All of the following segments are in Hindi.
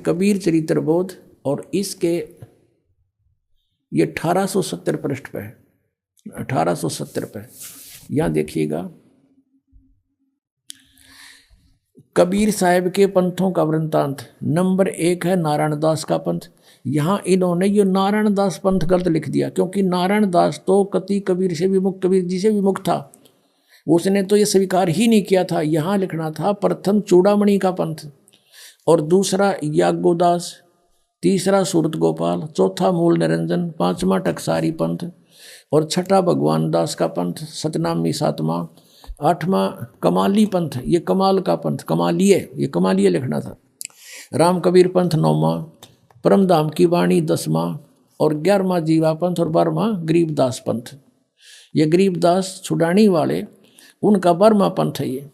कबीर चरित्र बोध और इसके ये 1870 पृष्ठ पे है, 1870 पे। यहाँ देखिएगा कबीर साहब के पंथों का वृंतांत। नंबर 1 है नारायण दास का पंथ। यहाँ इन्होंने ये नारायण दास पंथ गलत लिख दिया, क्योंकि नारायण दास तो कति कबीर से विमुख, कबीर जी से विमुख था, उसने तो ये स्वीकार ही नहीं किया था। यहाँ लिखना था प्रथम चूड़ामणि का पंथ, और दूसरा याज्ञोदास, तीसरा सूरत गोपाल, चौथा मूल निरंजन, पांचवा टकसारी पंथ, और छठा भगवान दास का पंथ, सतनामी सातवां, आठवां कमाली पंथ, ये कमाल का पंथ, कमालिये, ये कमालिये लिखना था। राम कबीर पंथ 9वां, परमधाम की वाणी 10वां, और 11वां जीवा पंथ, और 12वां गरीबदास पंथ। ये गरीबदास छुड़ानी वाले उनका 12वां पंथ है ये।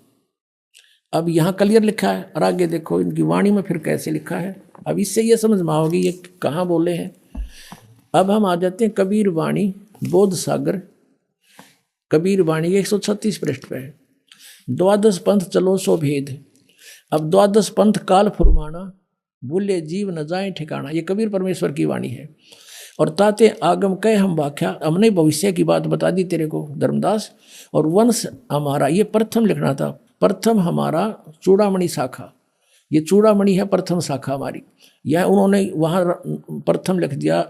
अब यहाँ क्लियर लिखा है, और आगे देखो इनकी वाणी में फिर कैसे लिखा है। अब इससे ये समझ में आओगी ये कहाँ बोले हैं। अब हम आ जाते हैं कबीर वाणी बोध सागर। कबीर वाणी 136 पृष्ठ पे है। द्वादश पंथ चलो सो भेद। अब द्वादश पंथ काल फुरमाना, भूले जीव न जाए ठिकाना, ये कबीर परमेश्वर की वाणी है। और ताते आगम कह हम व्याख्या, हमने भविष्य की बात बता दी तेरे को धर्मदास। और वंश हमारा, ये प्रथम लिखना था, प्रथम हमारा चूड़ामणि शाखा, ये चूड़ामणि है प्रथम शाखा हमारी। यह उन्होंने वहाँ प्रथम लिख दिया,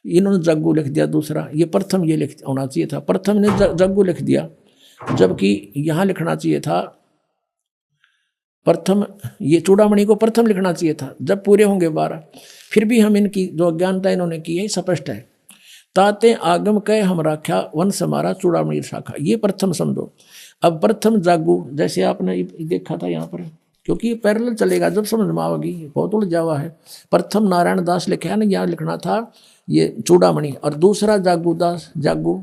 इन्होंने जग्गू लिख दिया दूसरा, ये प्रथम ये लिख होना चाहिए था, प्रथम ने जग्गू लिख दिया, जबकि यहाँ लिखना चाहिए था प्रथम, ये चूड़ामणि को प्रथम लिखना चाहिए था जब पूरे होंगे 12। फिर भी हम इनकी जो अज्ञानता इन्होंने की है स्पष्ट है। ताते आगम कह हम राख्या, वंश हमारा चूड़ामणि शाखा, ये प्रथम समझो। अब प्रथम जागू जैसे आपने देखा था यहाँ पर, क्योंकि ये पैरेलल चलेगा जब समझ में आवेगी, बहुत उलझावा है। प्रथम नारायण दास लिखा है ना, यहाँ लिखना था ये चूड़ामणि, और दूसरा जागू दास जागू,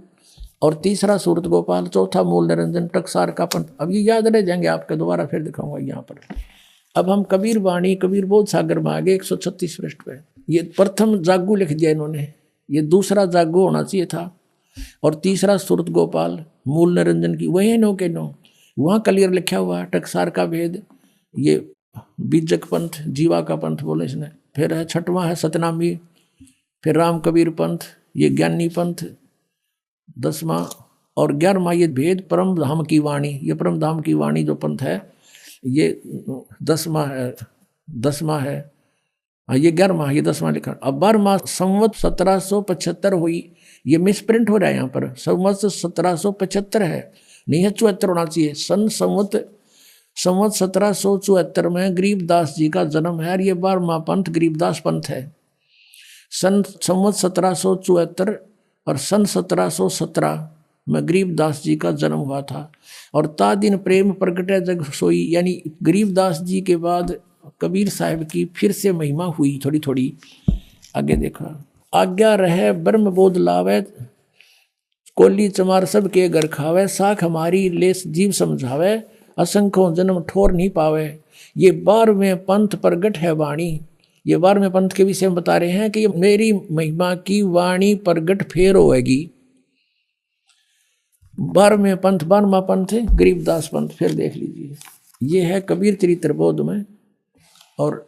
और तीसरा सूरत गोपाल, चौथा मूल निरंजन, टकसार का पंथ। अब ये याद रह जाएंगे आपके, दोबारा फिर दिखाऊंगा यहाँ पर। अब हम कबीर वाणी कबीर बोध सागर में आ गए 136 पृष्ठ पे। ये प्रथम जागू लिख दिया इन्होंने, ये दूसरा जागू होना चाहिए था, और तीसरा सूरत गोपाल मूल निरंजन की, वही नो के नो वहाँ क्लियर लिखा हुआ टकसार का भेद, ये बीजक पंथ जीवा का पंथ बोले इसने। फिर है छठवां है सतनामी, फिर राम कबीर पंथ, ये ज्ञानी पंथ 10वां, और 11वां ये भेद परम धाम की वाणी, ये परम धाम की वाणी जो पंथ है ये 10वां है, 10वां है, ये 11वां, ये 10वां लिखा। अब 12वां संवत 1775 हुई, ये मिसप्रिंट हो रहा है यहाँ पर, संवत 1775 है, नहीं है 74 होना चाहिए। संवत 1774 में गरीबदास जी का जन्म है, और ये 12वां पंथ गरीबदास पंथ है। संवत 1774 और सन 1717 में गरीबदास जी का जन्म हुआ था। और ता दिन प्रेम प्रगटे जग सोई, यानी गरीबदास जी के बाद कबीर साहब की फिर से महिमा हुई थोड़ी थोड़ी। आगे देखा, आज्ञा रहे ब्रह्म बोध लावे, कोली चमार सब के घर खावे, साख हमारी लेस जीव समझावे, असंख्यों जन्म ठोर नहीं पावे। ये 12वें पंथ प्रगट है वाणी, ये 12वें पंथ के विषय में बता रहे हैं कि मेरी महिमा की वाणी प्रगट फेर होएगी। 12वें पंथ 12वां पंथ है गरीबदास पंथ। फिर देख लीजिए, ये है कबीर चरित्र बोध में, और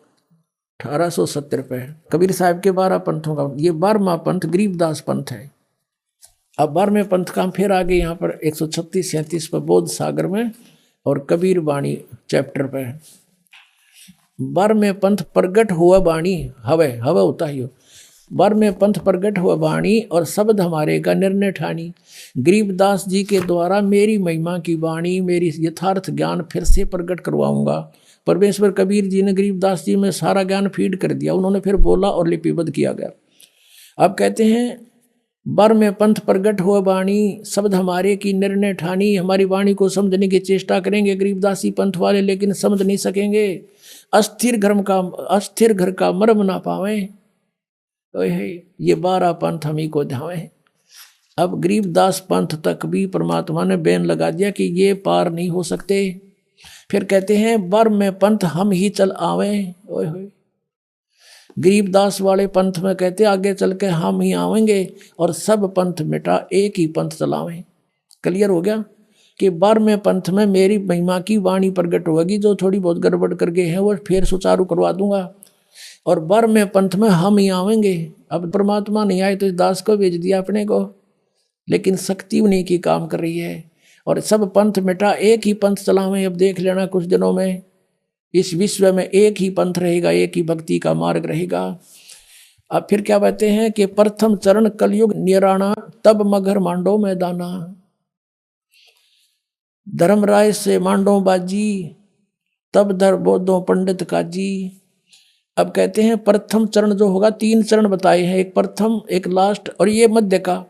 1870 पे कबीर साहब के 12 पंथों का ये 12वां पंथ गरीबदास पंथ है। अब 12वें पंथ का हम फिर आगे यहाँ पर 136-37 पर बोध सागर में और कबीर वाणी चैप्टर पे 12वें पंथ प्रगट हुआ वाणी, हवे होता ही हो। 12वें पंथ प्रगट हुआ वाणी और शब्द हमारे का निर्णय ठानी। गरीबदास जी के द्वारा मेरी महिमा की वाणी, मेरी यथार्थ ज्ञान फिर से प्रकट करवाऊंगा। परमेश्वर कबीर जी ने गरीबदास जी में सारा ज्ञान फीड कर दिया, उन्होंने फिर बोला और लिपिबद्ध किया गया। अब कहते हैं 12वें पंथ प्रगट हुआ वाणी, शब्द हमारे की निर्णय ठानी। हमारी वाणी को समझने की चेष्टा करेंगे गरीबदासी पंथ वाले, लेकिन समझ नहीं सकेंगे। अस्थिर घर का मर्म ना पावे, ये 12 पंथ हम ही को ध्यावे। अब गरीबदास पंथ तक भी परमात्मा ने बैन लगा दिया कि ये पार नहीं हो सकते। फिर कहते हैं 12वें पंथ हम ही चल आवे। गरीबदास वाले पंथ में कहते आगे चल के हम ही आवेंगे और सब पंथ मिटा एक ही पंथ चलावें। क्लियर हो गया कि 12वें पंथ में मेरी महिमा की वाणी प्रकट होगी। जो थोड़ी बहुत गड़बड़ कर गए हैं वो फिर सुचारू करवा दूंगा। और 12वें पंथ में हम ही आवेंगे। अब परमात्मा नहीं आए तो इस दास को भेज दिया अपने को, लेकिन शक्ति उन्हीं की काम कर रही है। और सब पंथ मिटा, एक ही पंथ चलावें। अब देख लेना कुछ दिनों में इस विश्व में एक ही पंथ रहेगा, एक ही भक्ति का मार्ग रहेगा। अब फिर क्या कहते हैं कि प्रथम चरण कलयुग निराणा, तब मगर मांडो मैदाना। धर्मराय से मांडो बाजी, तब धर बोधो पंडित काजी। अब कहते हैं प्रथम चरण जो होगा, 3 चरण बताए हैं, एक प्रथम, एक लास्ट और ये मध्य का।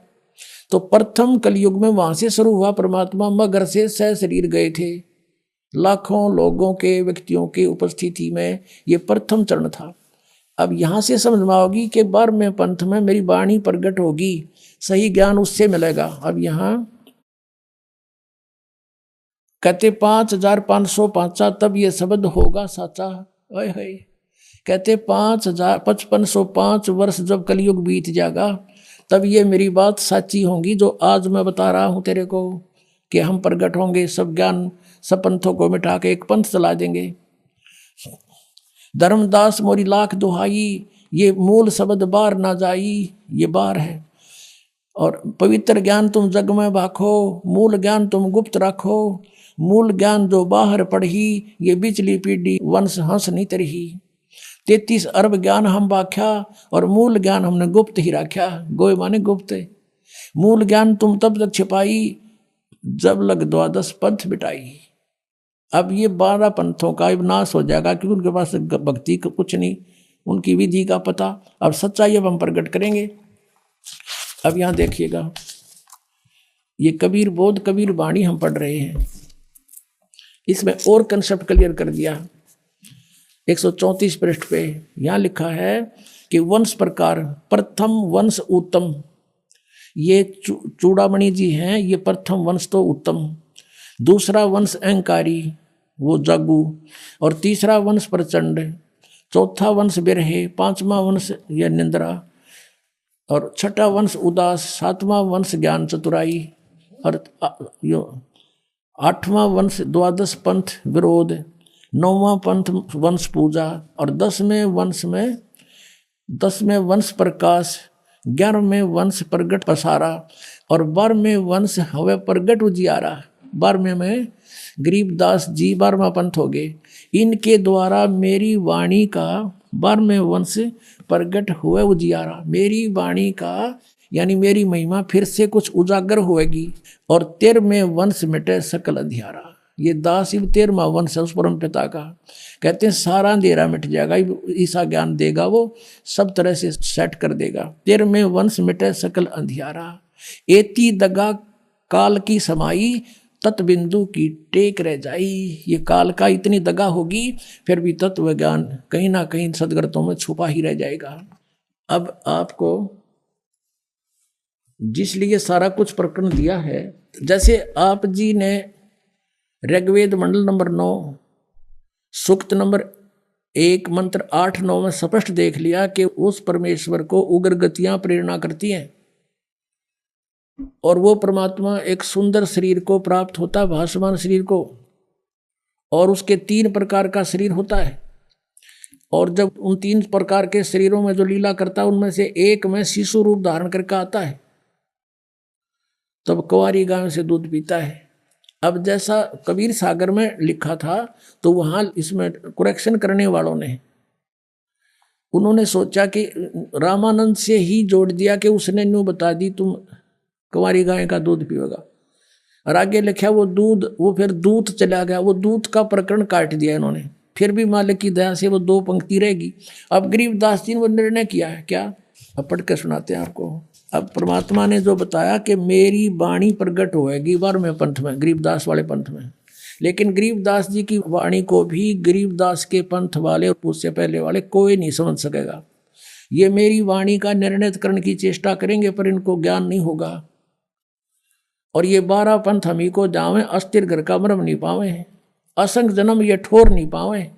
तो प्रथम कलयुग में वहां से शुरू हुआ, परमात्मा मगर से सह शरीर गए थे, लाखों लोगों के व्यक्तियों की उपस्थिति में, ये प्रथम चरण था। अब यहां से समझ में आओगी कि 12वें पंथ में मेरी वाणी प्रकट होगी, सही ज्ञान उससे मिलेगा। अब यहां कहते 5505 तब ये शब्द होगा साचा। कहते 5505 वर्ष जब कलयुग बीत जाएगा, तब ये मेरी बात सच्ची होगी जो आज मैं बता रहा हूं तेरे को, कि हम प्रकट होंगे, सब ज्ञान सब पंथों को मिटा के एक पंथ चला देंगे। धर्मदास मोरी लाख दुहाई, ये मूल शब्द बार ना जाई, ये बार है। और पवित्र ज्ञान तुम जग में भाखो, मूल ज्ञान तुम गुप्त रखो, मूल ज्ञान जो बाहर पढ़ी, ये बिचली पीढ़ी वंश हंस नहीं तरही। 33 अरब ज्ञान हम बाख्या, और मूल ज्ञान हमने गुप्त ही रखा। गोय माने गुप्त। मूल ज्ञान तुम तब तक छिपाई, जब लग 12 पंथ बिटाई। अब ये 12 पंथों का नाश हो जाएगा, क्योंकि उनके पास भक्ति का कुछ नहीं, उनकी विधि का पता। अब सच्चाई अब हम प्रकट करेंगे। अब यहाँ देखिएगा, ये कबीर बोध कबीर वाणी हम पढ़ रहे हैं, इसमें और कंसेप्ट क्लियर कर दिया। 134 पृष्ठ पे यहाँ लिखा है कि वंश प्रकार, प्रथम वंश उत्तम, ये चूड़ामणि जी हैं, ये प्रथम वंश तो उत्तम, दूसरा वंश अहंकारी वो जागू, और तीसरा वंश प्रचंड, चौथा वंश बिरहे, 5वां वंश यह निंद्रा, और 6ठा वंश उदास, 7वां वंश ज्ञान चतुराई, और 8वां वंश 12 पंथ विरोध, 9वां पंथ वंश पूजा, और 10वें वंश प्रकाश, 11वें वंश प्रगट पसारा, और 12वें वंश हवे प्रगट उजियारा। 12वें में गरीबदास जी 12वां पंथ हो गए। इनके द्वारा मेरी वाणी का 12वें वंश प्रगट हुए उजियारा। मेरी वाणी का यानी मेरी महिमा फिर से कुछ उजागर होएगी, और 13वें वंश मिटे सकल अंधियारा। ये दास 13वां वंश है उस परम पिता का। कहते हैं सारा अंधेरा मिट जाएगा, ईसा ज्ञान देगा, वो सब तरह से सेट कर देगा। 13वें वंश मिटे सकल अंधियारा, एती दगा काल की समाई, तत्बिंदु की टेक रह जाई। ये काल का इतनी दगा होगी, फिर भी तत्व ज्ञान कहीं ना कहीं सदग्रंथों में छुपा ही रह जाएगा। अब आपको जिसलिए सारा कुछ प्रकरण दिया है, जैसे आप जी ने ऋग्वेद मंडल नंबर 9 सूक्त नंबर 1 मंत्र 8-9 में स्पष्ट देख लिया कि उस परमेश्वर को उग्र गतियां प्रेरणा करती हैं, और वो परमात्मा एक सुंदर शरीर को प्राप्त होता है, भासमान शरीर को, और उसके 3 प्रकार का शरीर होता है। और जब उन 3 प्रकार के शरीरों में जो लीला करता है, उनमें से एक में शिशु रूप धारण करके आता है, तब कुंवारी गाय से दूध पीता है। अब जैसा कबीर सागर में लिखा था, तो वहां इसमें करेक्शन करने वालों ने उन्होंने सोचा कि रामानंद से ही जोड़ दिया कि उसने न्यू बता दी तुम कुंवारी गाय का दूध पिएगा, और आगे लिखा वो दूध, वो फिर दूध चला गया, वो दूध का प्रकरण काट दिया इन्होंने। फिर भी मालिक की दया से वो 2 पंक्ति रहेगी। अब गरीबदास जी ने वो निर्णय किया है क्या, अब पढ़ के सुनाते हैं आपको। अब परमात्मा ने जो बताया कि मेरी वाणी प्रकट होएगी 12वें पंथ में, गरीबदास वाले पंथ में, लेकिन गरीबदास जी की वाणी को भी गरीबदास के पंथ वाले और उससे पहले वाले कोई नहीं समझ सकेगा। ये मेरी वाणी का निर्णय करने की चेष्टा करेंगे, पर इनको ज्ञान नहीं होगा। और ये 12 पंथ हम ही को जावे, अस्थिर घर का मरम नहीं पावे, असंग जन्म ये ठोर नहीं पावे।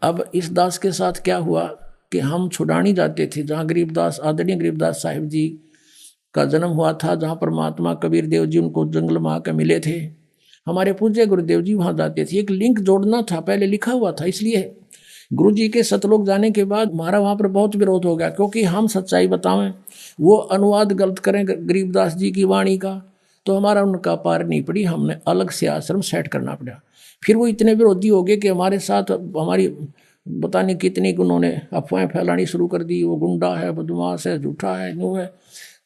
अब इस दास के साथ क्या हुआ कि हम छुड़ानी जाते थे, जहाँ गरीबदास, आदरणीय गरीबदास साहिब जी का जन्म हुआ था, जहाँ परमात्मा कबीर देव जी उनको जंगल में आकर मिले थे, हमारे पूज्य गुरुदेव जी वहाँ जाते थे। एक लिंक जोड़ना था, पहले लिखा हुआ था, इसलिए गुरु जी के सतलोक जाने के बाद हमारा वहाँ पर बहुत विरोध हो गया, क्योंकि हम सच्चाई बतावें, वो अनुवाद गलत करें गरीबदास जी की वाणी का, तो हमारा उनका पार नहीं पड़ी, हमने अलग से आश्रम सेट करना पड़ा। फिर वो इतने विरोधी हो गए कि हमारे साथ हमारी पता नहीं कितनी उन्होंने अफवाहें फैलानी शुरू कर दी, वो गुंडा है, बदमाश है, झूठा है, यूँ है।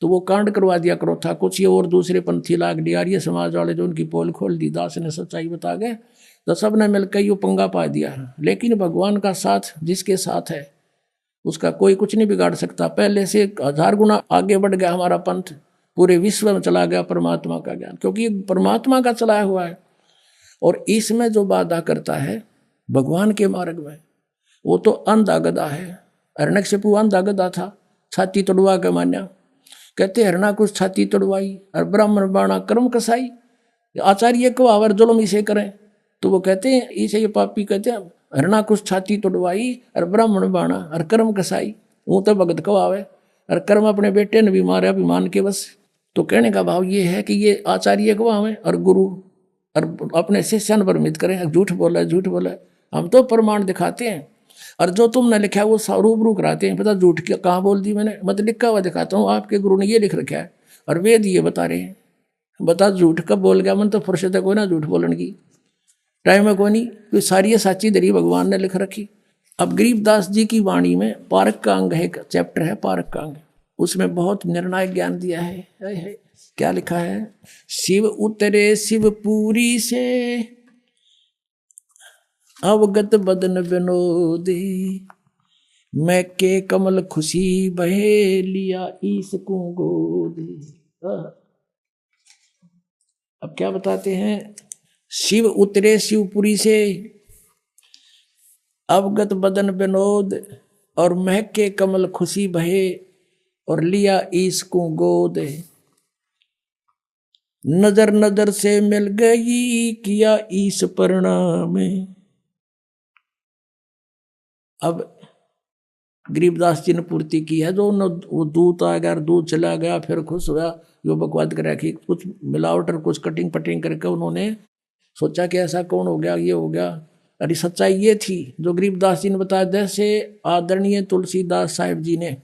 तो वो कांड करवा दिया करो था कुछ, ये और दूसरे पंथी लाग डी आर्य समाज वाले जो उनकी पोल खोल दी, दास ने सच्चाई बता गए, तो सब ने मिलकर ये पंगा पा दिया। लेकिन भगवान का साथ जिसके साथ है उसका कोई कुछ नहीं बिगाड़ सकता। पहले से 1000 गुना आगे बढ़ गया हमारा पंथ, पूरे विश्व में चला गया परमात्मा का ज्ञान, क्योंकि ये परमात्मा का चलाया हुआ है। और इसमें जो बाधा करता है भगवान के मार्ग में, वो तो अंधा गधा है। हिरण्यकशिपु अंधा गधा था, छाती तोड़वा के मान्या। कहते हरणा कुछ छाती तोड़वाई और ब्राह्मण बाणा कर्म कसाई, आचार्य को आवर जुल्म इसे करें। तो वो कहते हैं इसे, ये पापी कहते हैं हरणा कुछ छाती तोड़वाई और ब्राह्मण बाणा और कर्म कसाई, वो तो भगत को आवे और कर्म अपने बेटे ने भी मारे अभिमान के बस। तो कहने का भाव ये है कि ये आचार्य को आवे और गुरु और अपने शिष्यन पर उम्मीद करें, झूठ बोला झूठ बोला। हम तो प्रमाण दिखाते हैं, और जो तुमने लिखा है वो रूबरू कराते हैं। पता झूठ क्या कहाँ बोल दी मैंने, मत लिखा हुआ दिखाता हूँ, आपके गुरु ने ये लिख रखा है और वेद ये बता रहे हैं। बता झूठ कब बोल गया मन, तो फुर्सत है कोई ना झूठ बोलने की, टाइम है कोई नहीं, कोई सारी साची दरी भगवान ने लिख रखी। अब गरीबदास जी की वाणी में पारक का अंग है, एक चैप्टर है पारक का अंग, उसमें बहुत निर्णायक ज्ञान दिया है। क्या लिखा है? शिव उतरे शिवपुरी से अवगत बदन विनोदी, मैं के कमल खुशी बहे लिया ईस को गोदी। अब क्या बताते हैं? शिव उतरे शिवपुरी से अवगत बदन विनोद, और महक के कमल खुशी बहे और लिया ईस को गोद। नजर नजर से मिल गई किया ईस प्रणाम। अब गरीबदास जी ने पूर्ति की है, जो वो दूत आ गया, दूत चला गया, फिर खुश हुआ, यो बकवाद कर रखी, कुछ मिलावट और कुछ कटिंग पटिंग करके उन्होंने सोचा कि ऐसा कौन हो गया, ये हो गया। अरे सच्चाई ये थी जो गरीबदास जी ने बताया। जैसे आदरणीय तुलसीदास साहिब जी ने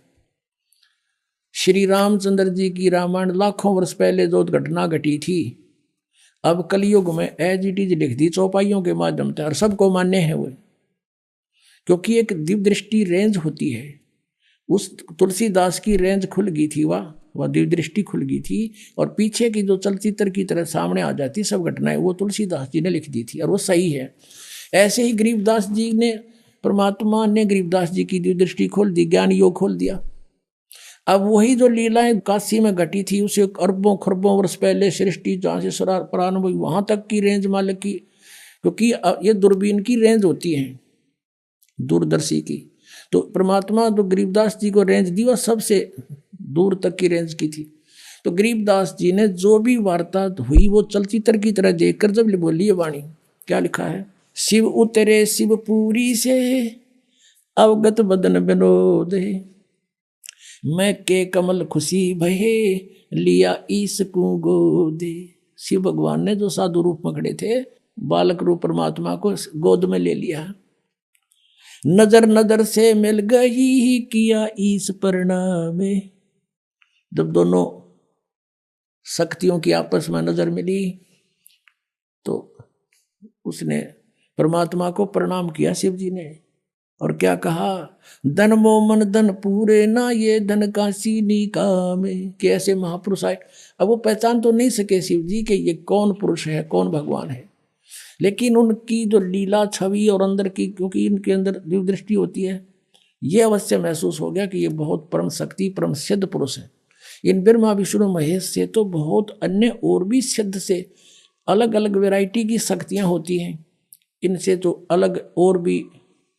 श्री रामचंद्र जी की रामायण लाखों वर्ष पहले जो घटना घटी थी, अब कलयुग में एज इट इज लिख दी चौपाइयों के माध्यम से, और सबको मान्य है वो, क्योंकि एक दिव्य दृष्टि रेंज होती है। उस तुलसीदास की रेंज खुल गई थी, वह दिव्य दृष्टि खुल गई थी, और पीछे की जो चलचित्र की तरह सामने आ जाती सब घटनाएं, वो तुलसीदास जी ने लिख दी थी, और वो सही है। ऐसे ही गरीबदास जी ने, परमात्मा ने गरीबदास जी की दिव्य दृष्टि खोल दी, ज्ञान योग खोल दिया। अब वही जो लीलाएं काशी में घटी थी, उसे अरबों खरबों वर्ष पहले सृष्टि जहाँ से प्रारंभ हुई वहाँ तक की रेंज मालिक की, क्योंकि ये दूरबीन की रेंज होती है, दूरदर्शी की। तो परमात्मा तो गरीबदास जी को रेंज दी, वह सबसे दूर तक की रेंज की थी। तो गरीबदास जी ने जो भी वार्ता हुई वो चलचित्र की तरह देखकर जब बोली है वाणी, क्या लिखा है? शिव उतरे शिवपुरी से अवगत बदन विनोद, मैं के कमल खुशी भये लिया ईस को गोदे। शिव भगवान ने जो साधु रूप में खड़े थे, बालक रूप परमात्मा को गोद में ले लिया। नजर नजर से मिल गई किया ईस प्रणाम। जब दोनों शक्तियों की आपस में नजर मिली तो उसने परमात्मा को प्रणाम किया शिव जी ने, और क्या कहा? धन मोमन धन पूरे ना ये धन का सीनी काम। कि ऐसे महापुरुष आए। अब वो पहचान तो नहीं सके शिव जी कि ये कौन पुरुष है, कौन भगवान है, लेकिन उनकी जो लीला छवि और अंदर की, क्योंकि इनके अंदर दिव्य दृष्टि होती है, ये अवश्य महसूस हो गया कि ये बहुत परम शक्ति परम सिद्ध पुरुष है। इन ब्रह्मा विष्णु महेश से तो बहुत अन्य और भी सिद्ध से अलग अलग वैरायटी की शक्तियाँ होती हैं, इनसे तो अलग और भी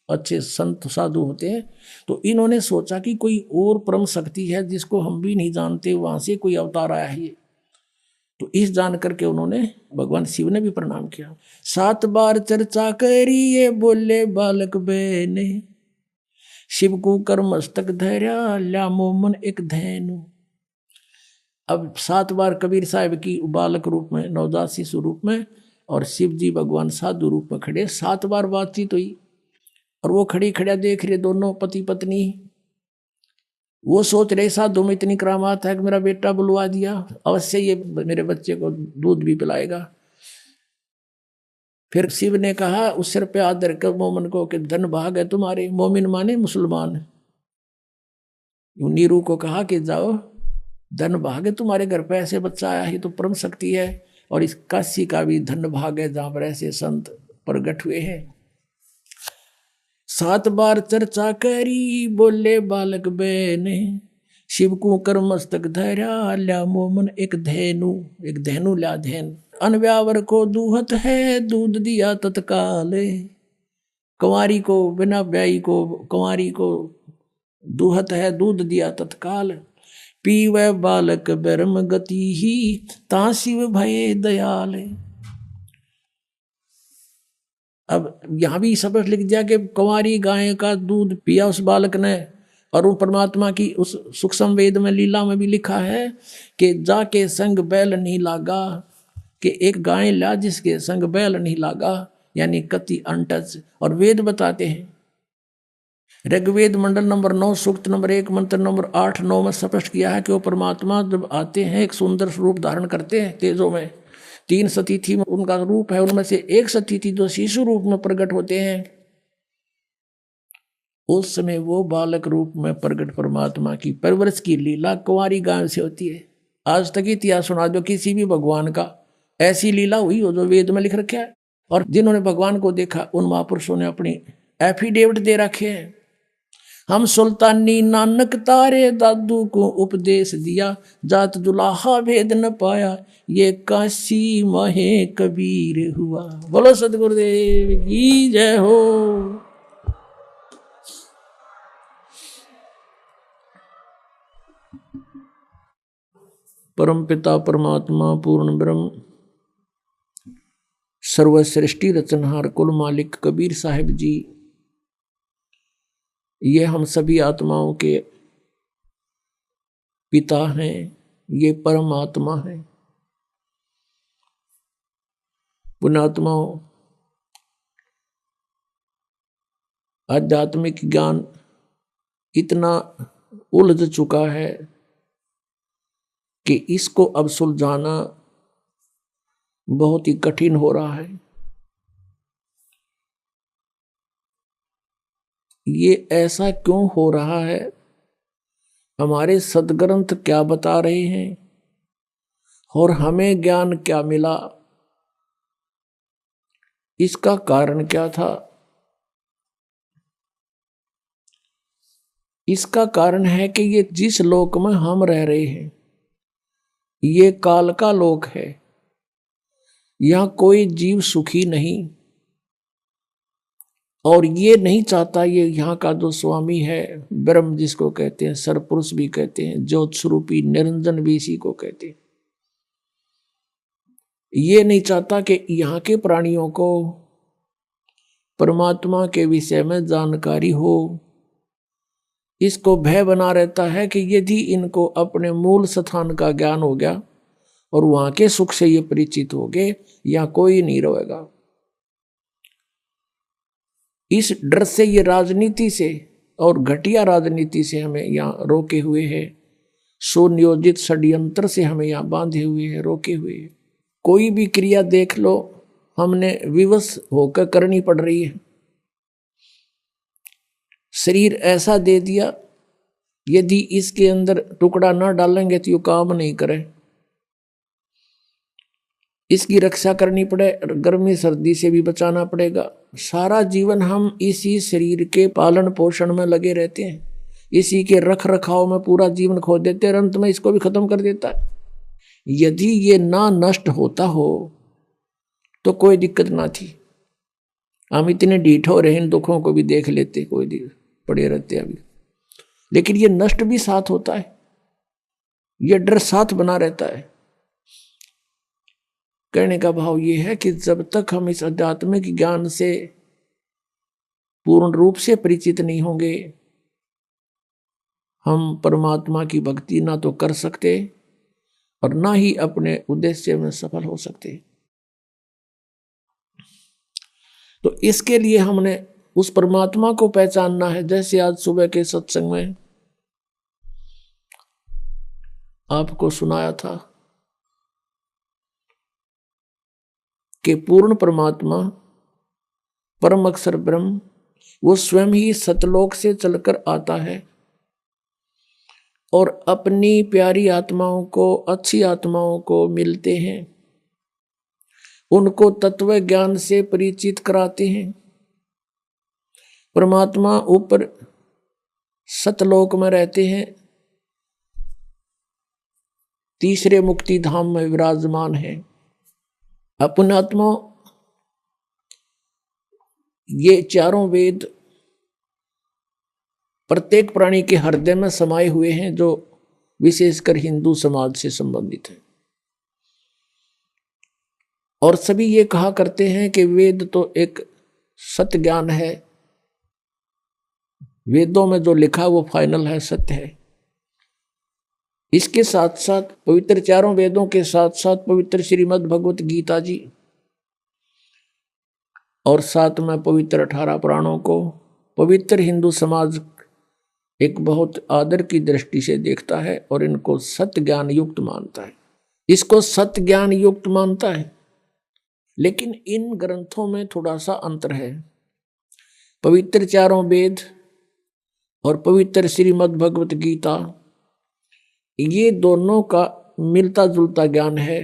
अच्छे संत साधु होते हैं। तो इन्होंने सोचा कि कोई और परम शक्ति है जिसको हम भी नहीं जानते, वहाँ से कोई अवतार आया है ये। तो इस जान करके उन्होंने भगवान शिव ने भी प्रणाम किया। 7 बार चर्चा करी ये बोले बालक बेने, शिव को कर मस्तक धैर्या ल्या मोमन एक धैनु। अब 7 बार कबीर साहिब की बालक रूप में, नवजात शिशु रूप में, और शिव जी भगवान साधु रूप में खड़े, 7 बार बातचीत हुई। और वो खड़ी खड़ा देख रहे दोनों पति पत्नी। वो सोच रहे साधु में इतनी करामात है कि मेरा बेटा बुलवा दिया, अवश्य ये मेरे बच्चे को दूध भी पिलाएगा। फिर शिव ने कहा उस सिर पे हाथ धरकर मोमिन को कि धन भाग है तुम्हारे। मोमिन माने मुसलमान। नीरू को कहा कि जाओ, धन भाग है तुम्हारे घर पे ऐसे बच्चा आया है, तो परम शक्ति है। और इस काशी का भी धन भाग है जहां पर ऐसे संत प्रगट हुए हैं। 7 बार चर्चा करी बोले बालक बहने, शिव को कर मस्तक धरा ल्या मोमन एक धेनु ल्या धेन। अनव्यावर को दूहत है दूध दिया तत्काल। कुंवारी को बिना ब्याई को कुंवारी को दूहत है दूध दिया तत्काल। पीवे बालक ब्रह्म गति ही ता शिव भये दयाल। अब यहां भी शब्द लिख दिया कि कुंवारी गाय का दूध पिया उस बालक ने। और वो परमात्मा की उस सूक्ष्म वेद में लीला में भी लिखा है कि जाके संग बैल नहीं लागा, कि एक गाय ला जिसके संग बैल नहीं लागा, यानी कति अनटच। और वेद बताते हैं, ऋग्वेद मंडल नंबर 9 सूक्त नंबर 1 मंत्र नंबर 8-9 में स्पष्ट किया है कि वो परमात्मा जब आते हैं एक सुंदर रूप धारण करते हैं तेजों में। 3 सतीथि में उनका रूप है, उनमें से एक सतीथि जो शिशु रूप में प्रकट होते हैं, उस समय वो बालक रूप में प्रकट परमात्मा की परवरिश की लीला कुंवारी गाय से होती है। आज तक इतिहास सुना दो किसी भी भगवान का ऐसी लीला हुई हो जो वेद में लिख रखा है। और जिन्होंने भगवान को देखा उन महापुरुषों ने अपनी एफिडेविट दे रखे हैं। हम सुल्तानी नानक तारे दादू को उपदेश दिया, जात दुलाहा भेद न पाया, ये काशी महे कबीर हुआ। बोलो सतगुरुदेव की जय हो। परम पिता परमात्मा पूर्ण ब्रह्म सर्वश्रेष्ठी रचनहार कुल मालिक कबीर साहिब जी, ये हम सभी आत्माओं के पिता हैं, ये परमात्मा हैं। पुण्यात्माओं, आध्यात्मिक ज्ञान इतना उलझ चुका है कि इसको अब सुलझाना बहुत ही कठिन हो रहा है। ये ऐसा क्यों हो रहा है? हमारे सदग्रंथ क्या बता रहे हैं और हमें ज्ञान क्या मिला? इसका कारण क्या था? इसका कारण है कि ये जिस लोक में हम रह रहे हैं ये काल का लोक है। यहां कोई जीव सुखी नहीं, और ये नहीं चाहता, ये यहाँ का जो स्वामी है ब्रह्म जिसको कहते हैं, सरपुरुष भी कहते हैं, ज्योत स्वरूपी निरंजन भी इसी को कहते हैं, ये नहीं चाहता कि यहाँ के प्राणियों को परमात्मा के विषय में जानकारी हो। इसको भय बना रहता है कि यदि इनको अपने मूल स्थान का ज्ञान हो गया और वहां के सुख से ये परिचित हो गए, यहाँ कोई नहीं रहेगा। इस डर से ये राजनीति से और घटिया राजनीति से हमें यहाँ रोके हुए हैं, सुनियोजित षड्यंत्र से हमें यहाँ बांधे हुए हैं, रोके हुए हैं। कोई भी क्रिया देख लो हमने विवश होकर करनी पड़ रही है। शरीर ऐसा दे दिया, यदि इसके अंदर टुकड़ा ना डालेंगे तो ये काम नहीं करे। इसकी रक्षा करनी पड़े, गर्मी सर्दी से भी बचाना पड़ेगा। सारा जीवन हम इसी शरीर के पालन पोषण में लगे रहते हैं, इसी के रख रखाव में पूरा जीवन खो देते हैं, अंत में इसको भी खत्म कर देता है। यदि ये ना नष्ट होता हो तो कोई दिक्कत ना थी। हम इतने ढीठ हो रहे, इन दुखों को भी देख लेते, कोई पड़े रहते अभी। लेकिन ये नष्ट भी साथ होता है, ये डर साथ बना रहता है। कहने का भाव ये है कि जब तक हम इस आध्यात्मिक ज्ञान से पूर्ण रूप से परिचित नहीं होंगे, हम परमात्मा की भक्ति ना तो कर सकते और ना ही अपने उद्देश्य में सफल हो सकते। तो इसके लिए हमने उस परमात्मा को पहचानना है। जैसे आज सुबह के सत्संग में आपको सुनाया था कि पूर्ण परमात्मा परम अक्षर ब्रह्म वो स्वयं ही सतलोक से चलकर आता है और अपनी प्यारी आत्माओं को, अच्छी आत्माओं को मिलते हैं, उनको तत्व ज्ञान से परिचित कराते हैं। परमात्मा ऊपर सतलोक में रहते हैं, तीसरे मुक्ति धाम में विराजमान है। अपनात्मा ये चारों वेद प्रत्येक प्राणी के हृदय में समाये हुए हैं, जो विशेषकर हिंदू समाज से संबंधित है। और सभी ये कहा करते हैं कि वेद तो एक सत्य ज्ञान है, वेदों में जो लिखा वो फाइनल है, सत्य है। इसके साथ साथ पवित्र चारों वेदों के साथ साथ पवित्र श्रीमद् भगवत गीता जी और साथ में पवित्र 18 पुराणों को पवित्र हिंदू समाज एक बहुत आदर की दृष्टि से देखता है और इनको सत्य ज्ञान युक्त मानता है, इसको सत्य ज्ञान युक्त मानता है। लेकिन इन ग्रंथों में थोड़ा सा अंतर है। पवित्र चारों वेद और पवित्र श्रीमद् भगवत गीता, ये दोनों का मिलता जुलता ज्ञान है,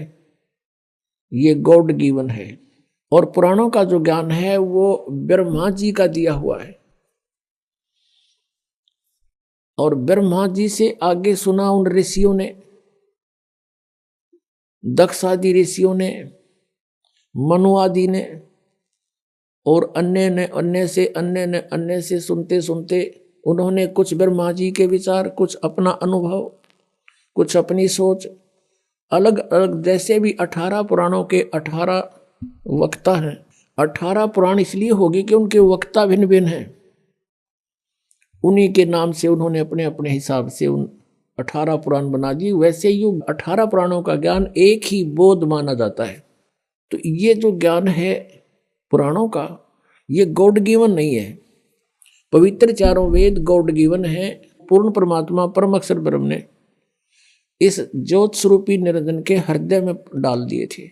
ये गॉड गिवन है। और पुराणों का जो ज्ञान है वो ब्रह्मा जी का दिया हुआ है, और ब्रह्मा जी से आगे सुना उन ऋषियों ने, दक्ष आदि ऋषियों ने, मनु आदि ने, और अन्य से सुनते सुनते उन्होंने कुछ ब्रह्मा जी के विचार, कुछ अपना अनुभव, कुछ अपनी सोच, अलग अलग, जैसे भी 18 पुराणों के 18 वक्ता हैं। 18 पुराण इसलिए होगी कि उनके वक्ता भिन्न भिन्न हैं, उन्हीं के नाम से उन्होंने अपने अपने हिसाब से उन 18 पुराण बना दिए। वैसे ही 18 पुराणों का ज्ञान एक ही बोध माना जाता है। तो ये जो ज्ञान है पुराणों का, ये गॉड गिवन नहीं है। पवित्र चारों वेद गॉड गिवन है। पूर्ण परमात्मा परम अक्षर ब्रह्म ने इस ज्योत स्वरूपी निरंजन के हृदय में डाल दिए थे,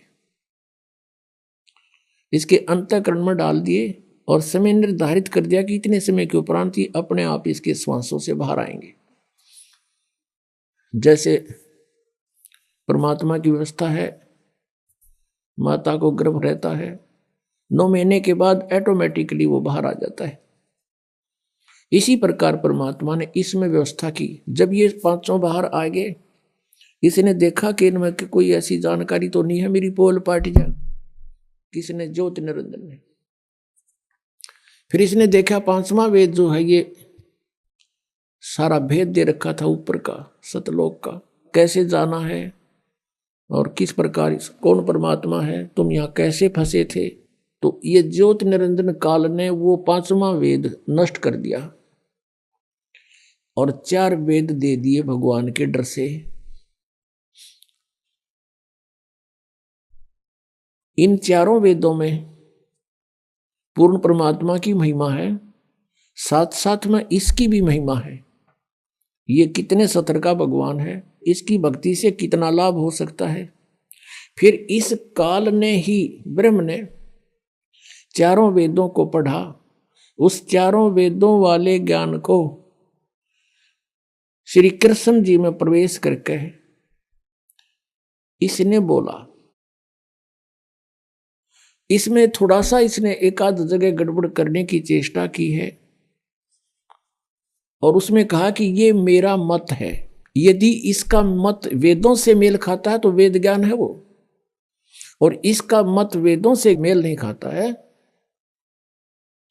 इसके अंतःकरण में डाल दिए और समय निर्धारित कर दिया कि इतने समय के उपरांत ही अपने आप इसके श्वासों से बाहर आएंगे। जैसे परमात्मा की व्यवस्था है, माता को गर्भ रहता है, 9 महीने के बाद ऑटोमेटिकली वो बाहर आ जाता है। इसी प्रकार परमात्मा ने इसमें व्यवस्था की। जब ये पांचों बाहर आ गए, इसने देखा कि इनमें कोई ऐसी जानकारी तो नहीं है मेरी पोल पार्ट जा, किसने? ज्योत निरंजन ने। फिर इसने देखा 5वां वेद जो है ये सारा भेद दे रखा था ऊपर का, सतलोक का, कैसे जाना है और किस प्रकार, कौन परमात्मा है, तुम यहाँ कैसे फंसे थे। तो ये ज्योत निरंजन काल ने वो 5वां वेद नष्ट कर दिया और 4 वेद दे दिए भगवान के डर से। इन चारों वेदों में पूर्ण परमात्मा की महिमा है, साथ साथ में इसकी भी महिमा है। ये कितने सतर का भगवान है, इसकी भक्ति से कितना लाभ हो सकता है। फिर इस काल ने ही ब्रह्म ने चारों वेदों को पढ़ा, उस चारों वेदों वाले ज्ञान को श्री कृष्ण जी में प्रवेश करके इसने बोला। इसमें थोड़ा सा इसने एक आध जगह गड़बड़ करने की चेष्टा की है और उसमें कहा कि ये मेरा मत है। यदि इसका मत वेदों से मेल खाता है तो वेद ज्ञान है वो, और इसका मत वेदों से मेल नहीं खाता है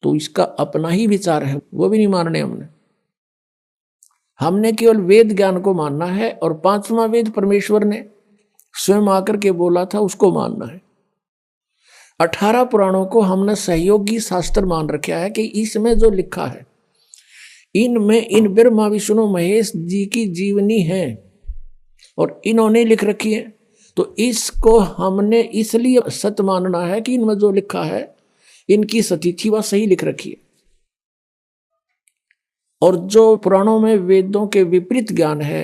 तो इसका अपना ही विचार है, वो भी नहीं मानने हमने केवल वेद ज्ञान को मानना है, और 5वां वेद परमेश्वर ने स्वयं आकर के बोला था उसको मानना है। 18 पुराणों को हमने सहयोगी शास्त्र मान रखा है कि इसमें जो लिखा है, इनमें इन ब्रह्मा विष्णु महेश जी की जीवनी है और इन्होंने लिख रखी है, तो इसको हमने इसलिए सत्य मानना है कि इनमें जो लिखा है इनकी सतीथि वह सही लिख रखी है। और जो पुराणों में वेदों के विपरीत ज्ञान है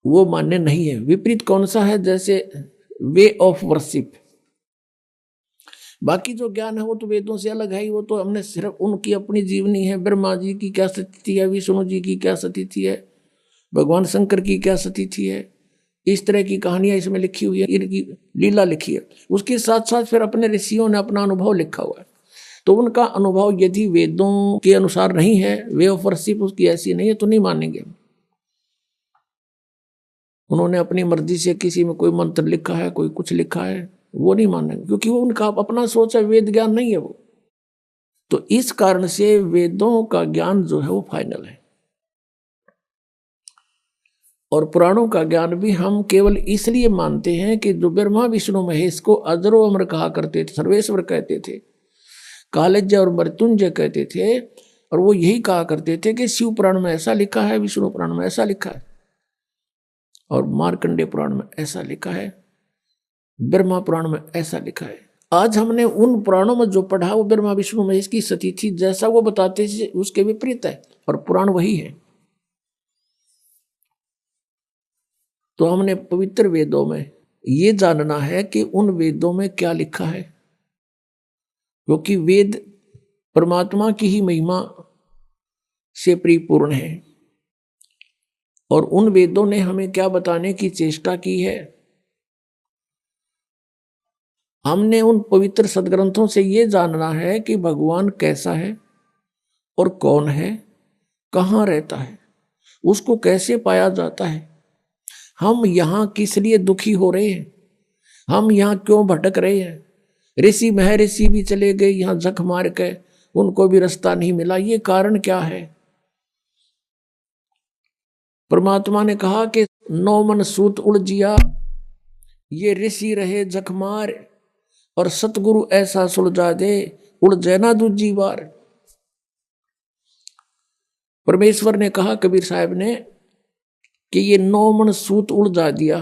वो मान्य नहीं है। विपरीत कौन सा है? जैसे वे ऑफ वर्शिप। बाकी जो ज्ञान है वो तो वेदों से अलग है ही, वो तो हमने सिर्फ उनकी अपनी जीवनी है। ब्रह्मा जी की क्या स्थिति है, विष्णु जी की क्या स्थिति है, भगवान शंकर की क्या स्थिति है, इस तरह की कहानियां इसमें लिखी हुई है, इनकी लीला लिखी है। उसके साथ साथ फिर अपने ऋषियों ने अपना अनुभव लिखा हुआ है। तो उनका अनुभव यदि वेदों के अनुसार नहीं है, वे ऑफ वर्शिप उसकी ऐसी नहीं है, तो नहीं मानेंगे। उन्होंने अपनी मर्जी से किसी में कोई मंत्र लिखा है, कोई कुछ लिखा है, वो नहीं मानेंगे, क्योंकि वो उनका अपना सोच है, वेद ज्ञान नहीं है वो। तो इस कारण से वेदों का ज्ञान जो है वो फाइनल है। और पुराणों का ज्ञान भी हम केवल इसलिए मानते हैं कि जो ब्रह्मा विष्णु महेश को अजरो अमर कहा करते थे, सर्वेश्वर कहते थे, कालज्य और मृत्युंजय कहते थे, और वो यही कहा करते थे कि शिव पुराण में ऐसा लिखा है, विष्णु पुराण में ऐसा लिखा है, और मार्कंडेय पुराण में ऐसा लिखा है, ब्रह्मा पुराण में ऐसा लिखा है। आज हमने उन पुराणों में जो पढ़ा वो ब्रह्मा विष्णु महेश की स्थिति जैसा वो बताते थे उसके विपरीत है, और पुराण वही है। तो हमने पवित्र वेदों में ये जानना है कि उन वेदों में क्या लिखा है, क्योंकि वेद परमात्मा की ही महिमा से परिपूर्ण है। और उन वेदों ने हमें क्या बताने की चेष्टा की है? हमने उन पवित्र सदग्रंथों से ये जानना है कि भगवान कैसा है और कौन है, कहाँ रहता है, उसको कैसे पाया जाता है, हम यहाँ किस लिए दुखी हो रहे हैं, हम यहाँ क्यों भटक रहे हैं। ऋषि महर्षि भी चले गए यहाँ जख मार के, उनको भी रास्ता नहीं मिला, ये कारण क्या है? परमात्मा ने कहा कि 9 मन सूत उलझिया, ये ऋषि रहे जखमार, और सतगुरु ऐसा सुलझा दे, उलझे ना दूजी बार। परमेश्वर ने कहा कबीर साहब ने कि ये 9 मन सूत उलझा दिया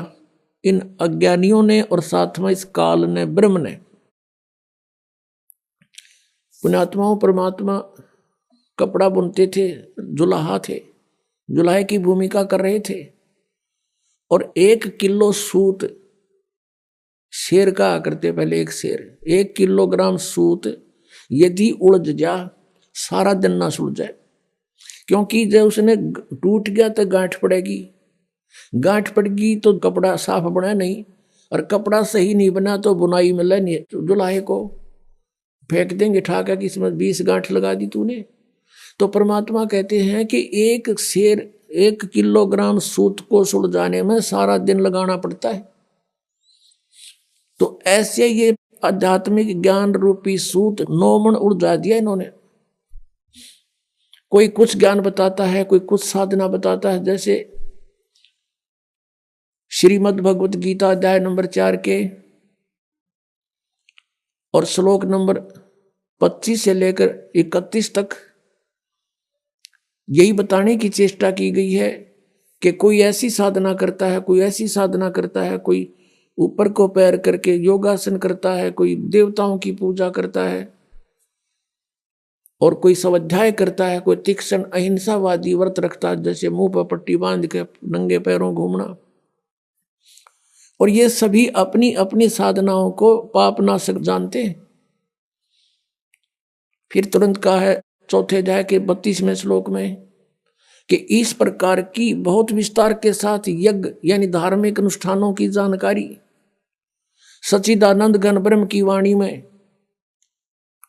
इन अज्ञानियों ने, और साथ में इस काल ने, ब्रह्म ने। पुण्यात्माओं, परमात्मा कपड़ा बुनते थे, जुलाहा थे, जुलाहे की भूमिका कर रहे थे, और 1 किलो सूत शेर का करते, पहले एक शेर 1 किलोग्राम सूत यदि उलझ जा सारा दिन ना सुलझे, क्योंकि जब उसने टूट गया तो गांठ पड़ेगी, गांठ पड़ेगी तो कपड़ा साफ बना नहीं, और कपड़ा सही नहीं बना तो बुनाई मिले नहीं, तो जुलाहे को फेंक देंगे ठाका कि इसमें 20 गांठ लगा दी तूने। तो परमात्मा कहते हैं कि एक शेर 1 किलोग्राम सूत को सुलझाने में सारा दिन लगाना पड़ता है। तो ऐसे ये आध्यात्मिक ज्ञान रूपी सूत 9 मन उलझा दिया इन्होंने। कोई कुछ ज्ञान बताता है, कोई कुछ साधना बताता है। जैसे श्रीमद् भगवत गीता अध्याय नंबर 4 के और श्लोक नंबर 25 से लेकर 31 तक यही बताने की चेष्टा की गई है कि कोई ऐसी साधना करता है, कोई ऐसी साधना करता है, कोई ऊपर को पैर करके योगासन करता है, कोई देवताओं की पूजा करता है, और कोई स्वाध्याय करता है, कोई तीक्ष्ण अहिंसावादी व्रत रखता है, जैसे मुंह पर पट्टी बांध के नंगे पैरों घूमना। और ये सभी अपनी अपनी साधनाओं को पापनाशक जानते हैं। फिर तुरंत कहा है चौथे अध्याय के 32वें श्लोक में कि इस प्रकार की बहुत विस्तार के साथ यज्ञ यानी धार्मिक अनुष्ठानों की जानकारी सच्चिदानंद घन ब्रह्म की वाणी में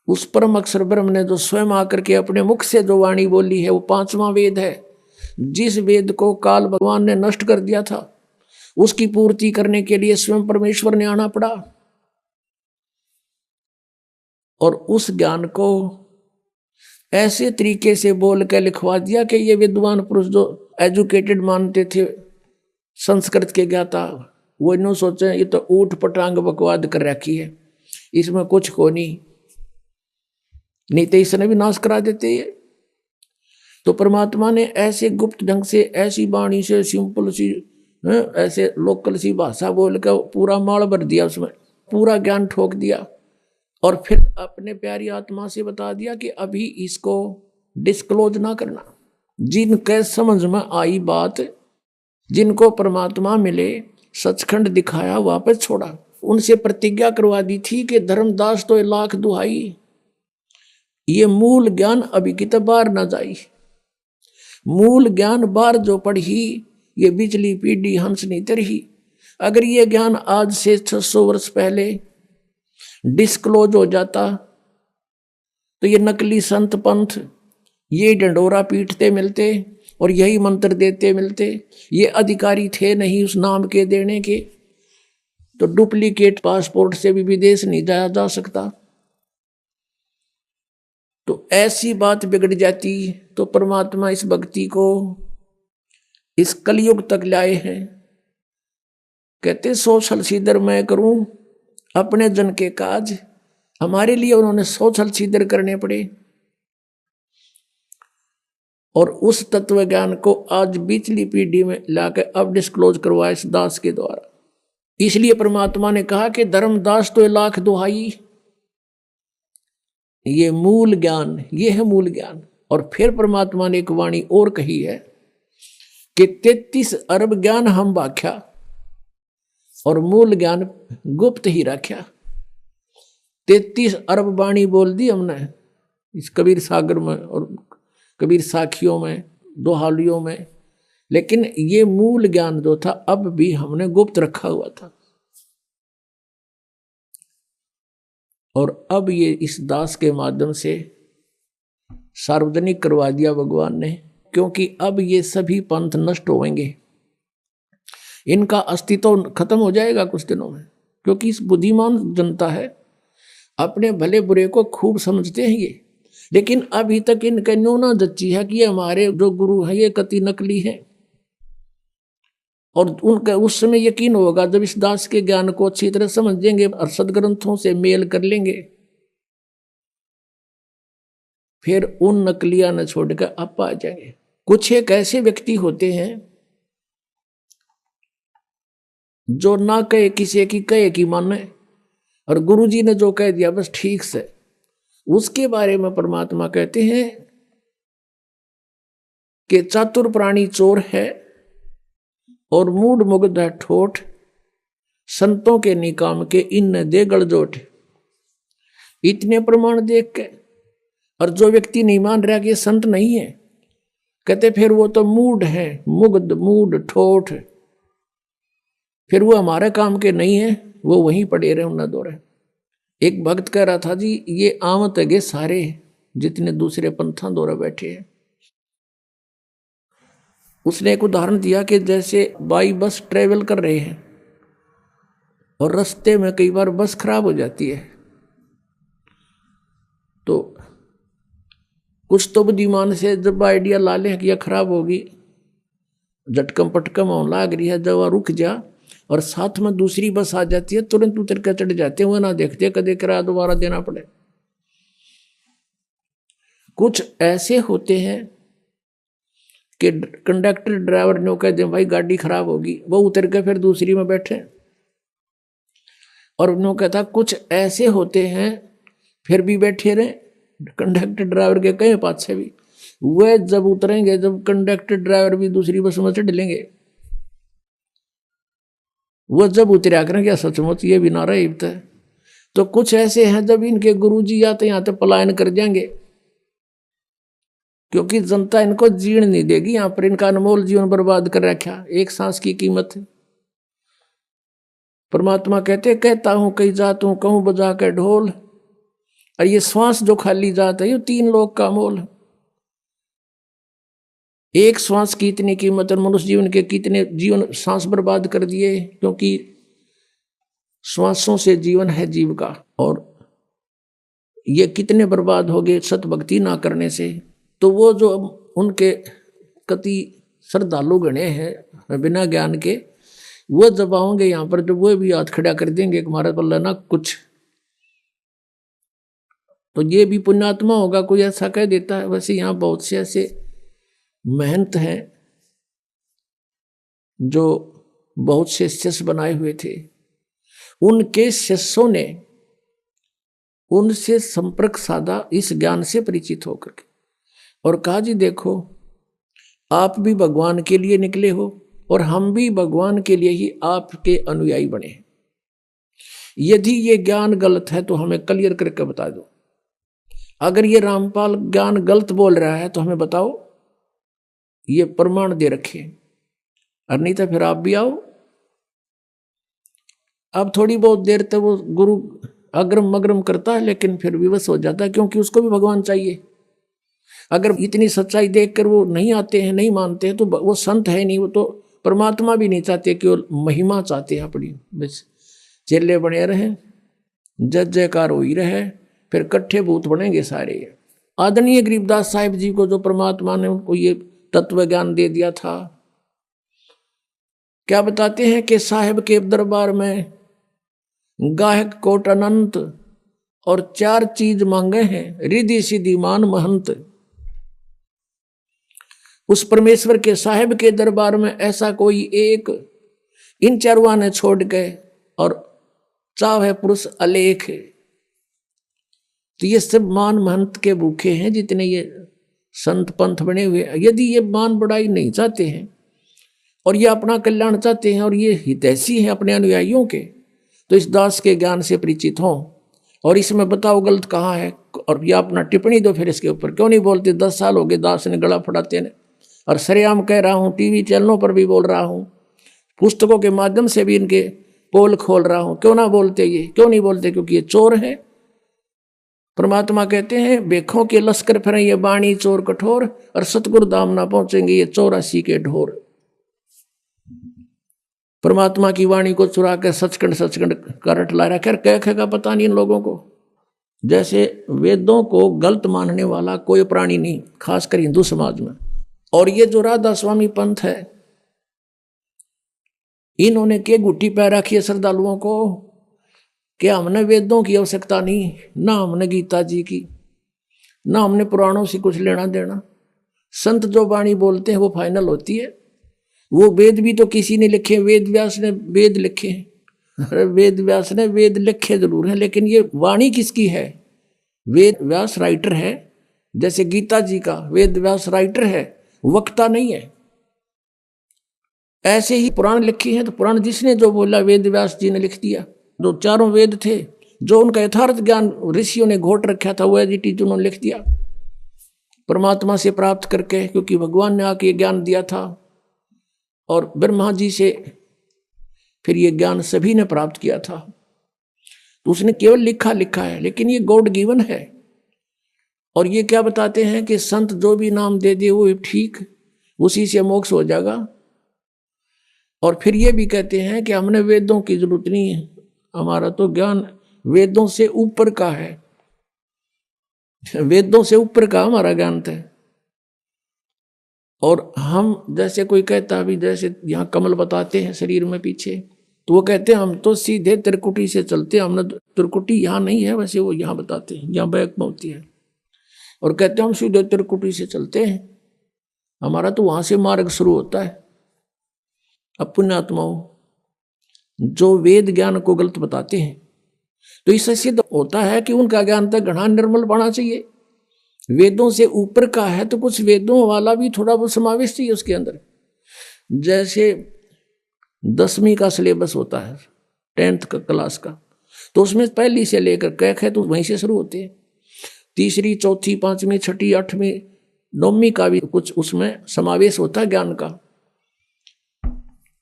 उस परम अक्षर ब्रह्म ने जो स्वयं आकर के अपने मुख से जो वाणी बोली है वो 5वां वेद है। जिस वेद को काल भगवान ने नष्ट कर दिया था उसकी पूर्ति करने के लिए स्वयं परमेश्वर ने आना पड़ा, और उस ज्ञान को ऐसे तरीके से बोल के लिखवा दिया कि ये विद्वान पुरुष जो एजुकेटेड मानते थे संस्कृत के ज्ञाता, वो इन्हों सोचे ये तो ऊट पटांग बकवाद कर रखी है, इसमें कुछ को नहीं तो इसने भी नाश करा देते ये। तो परमात्मा ने ऐसे गुप्त ढंग से, ऐसी वाणी से, सिंपल सी ऐसे लोकल सी भाषा बोल कर पूरा माल भर दिया, उसमें पूरा ज्ञान ठोक दिया। और फिर अपने प्यारी आत्मा से बता दिया कि अभी इसको डिस्क्लोज ना करना। जिनके समझ में आई बात, जिनको परमात्मा मिले, सचखंड दिखाया, वापस छोड़ा, उनसे प्रतिज्ञा करवा दी थी कि धर्मदास तो लाख दुहाई, ये मूल ज्ञान अभी की तो बाहर ना जाई। मूल ज्ञान बाहर जो पढ़ी, ये बिचली पीढ़ी हंस नहीं तरही। अगर ये ज्ञान आज से 600 वर्ष पहले डिस्क्लोज हो जाता तो ये नकली संत पंथ ये डंडोरा पीटते मिलते और यही मंत्र देते मिलते। ये अधिकारी थे नहीं उस नाम के देने के, तो डुप्लीकेट पासपोर्ट से भी विदेश नहीं जाया जा सकता। तो ऐसी बात बिगड़ जाती। तो परमात्मा इस भक्ति को इस कलयुग तक लाए हैं। कहते 100 छल सीदर मैं करूं अपने जन के काज। हमारे लिए उन्होंने 100 छल सीदर करने पड़े और उस तत्व ज्ञान को आज बीचली पीढ़ी में लाकर अब डिस्क्लोज करवाया इस दास के द्वारा। इसलिए परमात्मा ने कहा कि धर्मदास तो लाख दुहाई, ये मूल ज्ञान, ये है मूल ज्ञान। और फिर परमात्मा ने एक वाणी और कही है कि 33 अरब ज्ञान हम व्याख्या और मूल ज्ञान गुप्त ही रख्या। 33 अरब वाणी बोल दी हमने इस कबीर सागर में और कबीर साखियों में, दोहालियों में, लेकिन ये मूल ज्ञान जो था अब भी हमने गुप्त रखा हुआ था। और अब ये इस दास के माध्यम से सार्वजनिक करवा दिया भगवान ने, क्योंकि अब ये सभी पंथ नष्ट होंगे, इनका अस्तित्व खत्म हो जाएगा कुछ दिनों में। क्योंकि इस बुद्धिमान जनता है, अपने भले बुरे को खूब समझते हैं ये, लेकिन अभी तक इनका न्यूना जच्ची है कि ये हमारे जो गुरु हैं ये कति नकली हैं। और उनका उस समय यकीन होगा जब इस दास के ज्ञान को अच्छी तरह समझेंगे और सदग्रंथों से मेल कर लेंगे, फिर उन नकलियां न छोड़कर आप आ जाएंगे। कुछ एक ऐसे व्यक्ति होते हैं जो ना कहे किसी की कहे की माने, और गुरुजी ने जो कह दिया बस ठीक से। उसके बारे में परमात्मा कहते हैं कि चातुर प्राणी चोर है और मूड मुग्ध है ठोठ, संतों के निकाम के इन दे गड़जोट। इतने प्रमाण देख के और जो व्यक्ति नहीं मान रहा कि ये संत नहीं है, कहते फिर वो तो मूड है, मुग्ध मूड ठोठ, फिर वो हमारे काम के नहीं है, वो वहीं पड़े रहे उन्ना दो रहे। एक भक्त कह रहा था जी ये आमत है सारे जितने दूसरे पंथा दौरा बैठे हैं। उसने एक उदाहरण दिया कि जैसे बाई बस ट्रेवल कर रहे हैं और रास्ते में कई बार बस खराब हो जाती है, तो कुछ तो बुद्धिमान से जब आइडिया ला लें कि यह खराब होगी, झटकम पटकम होने लाग रही है, जब रुक जा और साथ में दूसरी बस आ जाती है, तुरंत उतर कर चढ़ जाते हैं, वो ना देखते कदे किराया दोबारा देना पड़े। कुछ ऐसे होते हैं कि कंडक्टर ड्राइवर ने कह दे भाई गाड़ी खराब होगी, वो उतर के फिर दूसरी में बैठे। और उन्होंने कहता कुछ ऐसे होते हैं फिर भी बैठे रहे कंडक्टर ड्राइवर के कहे पाछे भी, वह जब उतरेंगे जब कंडक्टर ड्राइवर भी दूसरी बस में चढ़ लेंगे, वह जब उतरा करेंगे सचमुच ये भी ना रहे। तो कुछ ऐसे हैं जब इनके गुरुजी या तो यहाँ तो पलायन कर जाएंगे, क्योंकि जनता इनको जीण नहीं देगी। यहाँ पर इनका अनमोल जीवन बर्बाद कर रखा, एक सांस की कीमत है। परमात्मा कहते कहता हूं कई जात हूं कहूं बजा के ढोल, और ये श्वास जो खाली जात है ये 3 लोग का मोल। एक श्वास की इतनी कीमत और मनुष्य जीवन के कितने जीवन सांस बर्बाद कर दिए, क्योंकि श्वासों से जीवन है जीव का, और ये कितने बर्बाद हो गए सत भक्ति ना करने से। तो वो जो उनके कति श्रद्धालु गणे हैं बिना ज्ञान के, वो जब आओगे यहाँ पर जब वो भी हाथ खड़ा कर देंगे हमारे पल्ला ना कुछ, तो ये भी पुण्यात्मा होगा कोई ऐसा कह देता है। वैसे यहाँ बहुत से ऐसे महंत हैं जो बहुत से शिष्य बनाए हुए थे, उनके शिष्यों ने उनसे संपर्क साधा इस ज्ञान से परिचित होकर के, और कहा जी देखो आप भी भगवान के लिए निकले हो और हम भी भगवान के लिए ही आपके अनुयायी बने। यदि ये ज्ञान गलत है तो हमें क्लियर करके बता दो। अगर ये रामपाल ज्ञान गलत बोल रहा है तो हमें बताओ, ये प्रमाण दे रखे, और नहीं तो फिर आप भी आओ। अब थोड़ी बहुत देर तक वो गुरु अग्रम मग्रम करता है, लेकिन फिर विवश हो जाता है, क्योंकि उसको भी भगवान चाहिए। अगर इतनी सच्चाई देखकर वो नहीं आते हैं, नहीं मानते हैं, तो वो संत है नहीं, वो तो परमात्मा भी नहीं चाहते, केवल महिमा चाहते हैं अपनी। बस चेले बने रहे, जय जयकार हो ही रहे, फिर कट्ठे भूत बनेंगे सारे। आदरणीय गरीबदास साहिब जी को जो परमात्मा ने उनको ये तत्व ज्ञान दे दिया था, क्या बताते हैं कि साहिब के दरबार में गाहक कोट अनंत और 4 चीज मांगे हैं, रिद्धि सिद्धि मान महंत। उस परमेश्वर के साहिब के दरबार में ऐसा कोई एक इन चारों ने छोड़ के, और चाव है पुरुष अलेख। तो ये सब मान महंत के भूखे हैं जितने ये संत पंथ बने हुए। यदि ये मान बढ़ाई नहीं चाहते हैं और ये अपना कल्याण चाहते हैं और ये हितैषी हैं अपने अनुयायियों के, तो इस दास के ज्ञान से परिचित हों और इसमें बताओ गलत कहाँ है, और ये अपना टिप्पणी दो फिर इसके ऊपर। क्यों नहीं बोलते? 10 साल हो गए दास ने गला फड़ाते ने, और सरेआम कह रहा हूँ, टीवी चैनलों पर भी बोल रहा हूँ, पुस्तकों के माध्यम से भी इनके पोल खोल रहा हूँ। क्यों ना बोलते? ये क्यों नहीं बोलते? क्योंकि ये चोर है। परमात्मा कहते हैं बेखों के लश्कर फिरें ये बाणी चोर कठोर, और सतगुरु धाम ना पहुंचेंगे ये 84 के ढोर। परमात्मा की वाणी को चुरा कर सचखंड सचखंड करट ला रखा। कह का पता नहीं इन लोगों को। जैसे वेदों को गलत मानने वाला कोई प्राणी नहीं, खासकर हिंदू समाज में। और ये जो राधा स्वामी पंथ है, इन्होंने के गुट्टी पै रखी है श्रद्धालुओं को कि हमने वेदों की आवश्यकता नहीं, ना हमने गीता जी की, ना हमने पुराणों से कुछ लेना देना। संत जो वाणी बोलते हैं वो फाइनल होती है। वो वेद भी तो किसी ने लिखे, वेद व्यास ने वेद लिखे हैं। अरे वेद व्यास ने वेद लिखे जरूर हैं, लेकिन ये वाणी किसकी है? वेद व्यास राइटर है, जैसे गीता जी का वेद व्यास राइटर है, वक्ता नहीं है। ऐसे ही पुराण लिखी है, तो पुराण जिसने जो बोला वेद व्यास जी ने लिख दिया। जो 4 वेद थे, जो उनका यथार्थ ज्ञान ऋषियों ने घोट रखा था, वो एजिटी उन्होंने लिख दिया परमात्मा से प्राप्त करके, क्योंकि भगवान ने आके ज्ञान दिया था। और ब्रह्मा जी से फिर ये ज्ञान सभी ने प्राप्त किया था। तो उसने केवल लिखा है, लेकिन ये गॉड गिवन है। और ये क्या बताते हैं कि संत जो भी नाम दे दे वो ठीक, उसी से मोक्ष हो जाएगा। और फिर ये भी कहते हैं कि हमने वेदों की जरूरत नहीं है, हमारा तो ज्ञान वेदों से ऊपर का है। वेदों से ऊपर का हमारा ज्ञान है। और हम जैसे कोई कहता भी, जैसे यहाँ कमल बताते हैं शरीर में पीछे, तो वो कहते हैं हम तो सीधे त्रिकुटी से चलते हैं, हमने त्रिकुटी यहाँ नहीं है, वैसे वो यहाँ बताते हैं यहाँ बैक में होती है, और कहते हैं हम सीधे त्रिकुटी से चलते हैं, हमारा तो वहां से मार्ग शुरू होता है। अब पुण्यात्माओं जो वेद ज्ञान को गलत बताते हैं, तो इससे सिद्ध होता है कि उनका ज्ञान तक घना निर्मल होना चाहिए। वेदों से ऊपर का है तो कुछ वेदों वाला भी थोड़ा बहुत समावेश चाहिए उसके अंदर। जैसे 10वीं का सिलेबस होता है, 10th का क्लास का, तो उसमें पहली से लेकर कैक है तो वहीं से शुरू होते हैं। 3री 4थी 5वीं 6ठी 8वीं 9वीं का भी कुछ उसमें समावेश होता है ज्ञान का।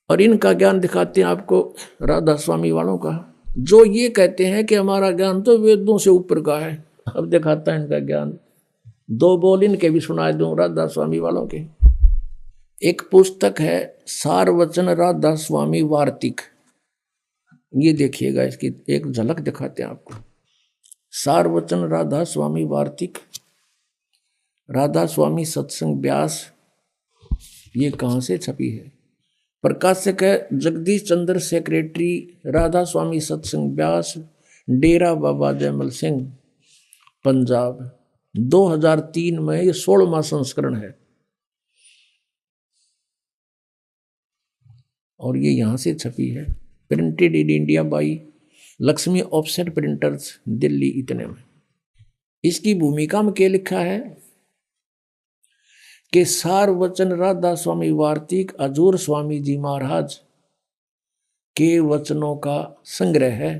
और इनका ज्ञान दिखाते हैं आपको राधा स्वामी वालों का, जो ये कहते हैं कि हमारा ज्ञान तो वेदों से ऊपर का है। अब दिखाता है इनका ज्ञान। 2 बोल इनके भी सुना दूं राधा स्वामी वालों के। एक पुस्तक है सारवचन राधा स्वामी वार्तिक, ये देखिएगा, इसकी एक झलक दिखाते हैं आपको। सारवचन राधा स्वामी वार्तिक, राधा स्वामी सत्संग व्यास, ये कहाँ से छपी है? प्रकाशक है जगदीश चंद्र, सेक्रेटरी राधा स्वामी सत्संग व्यास, डेरा बाबा जयमल सिंह, पंजाब। 2003 में ये 16वां संस्करण है, और ये यहाँ से छपी है, printed in India by Lakshmi offset printers, Delhi, इतने में। इसकी भूमिका में क्या लिखा है कि सार वचन राधा स्वामी वार्तिक हजूर स्वामी जी महाराज के वचनों का संग्रह है।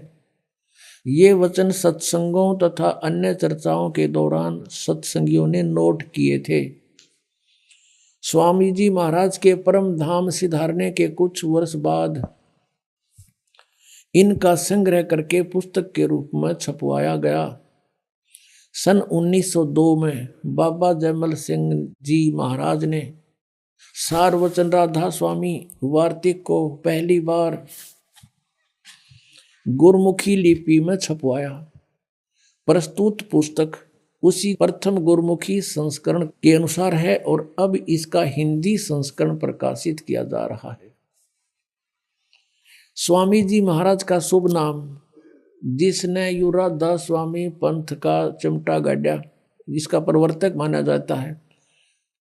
ये वचन सत्संगों तथा अन्य चर्चाओं के दौरान सत्संगियों ने नोट किए थे। स्वामी जी महाराज के परम धाम सिधारने के कुछ वर्ष बाद इनका संग्रह करके पुस्तक के रूप में छपवाया गया। सन 1902 में बाबा जयमल सिंह जी महाराज ने सार वचन राधा स्वामी वार्तिक को पहली बार गुरमुखी लिपि में छपवाया। प्रस्तुत पुस्तक उसी प्रथम गुरमुखी संस्करण के अनुसार है और अब इसका हिंदी संस्करण प्रकाशित किया जा रहा है। स्वामी जी महाराज का शुभ नाम, जिसने युराधा स्वामी पंथ का चिमटा गाड़ा, जिसका प्रवर्तक माना जाता है,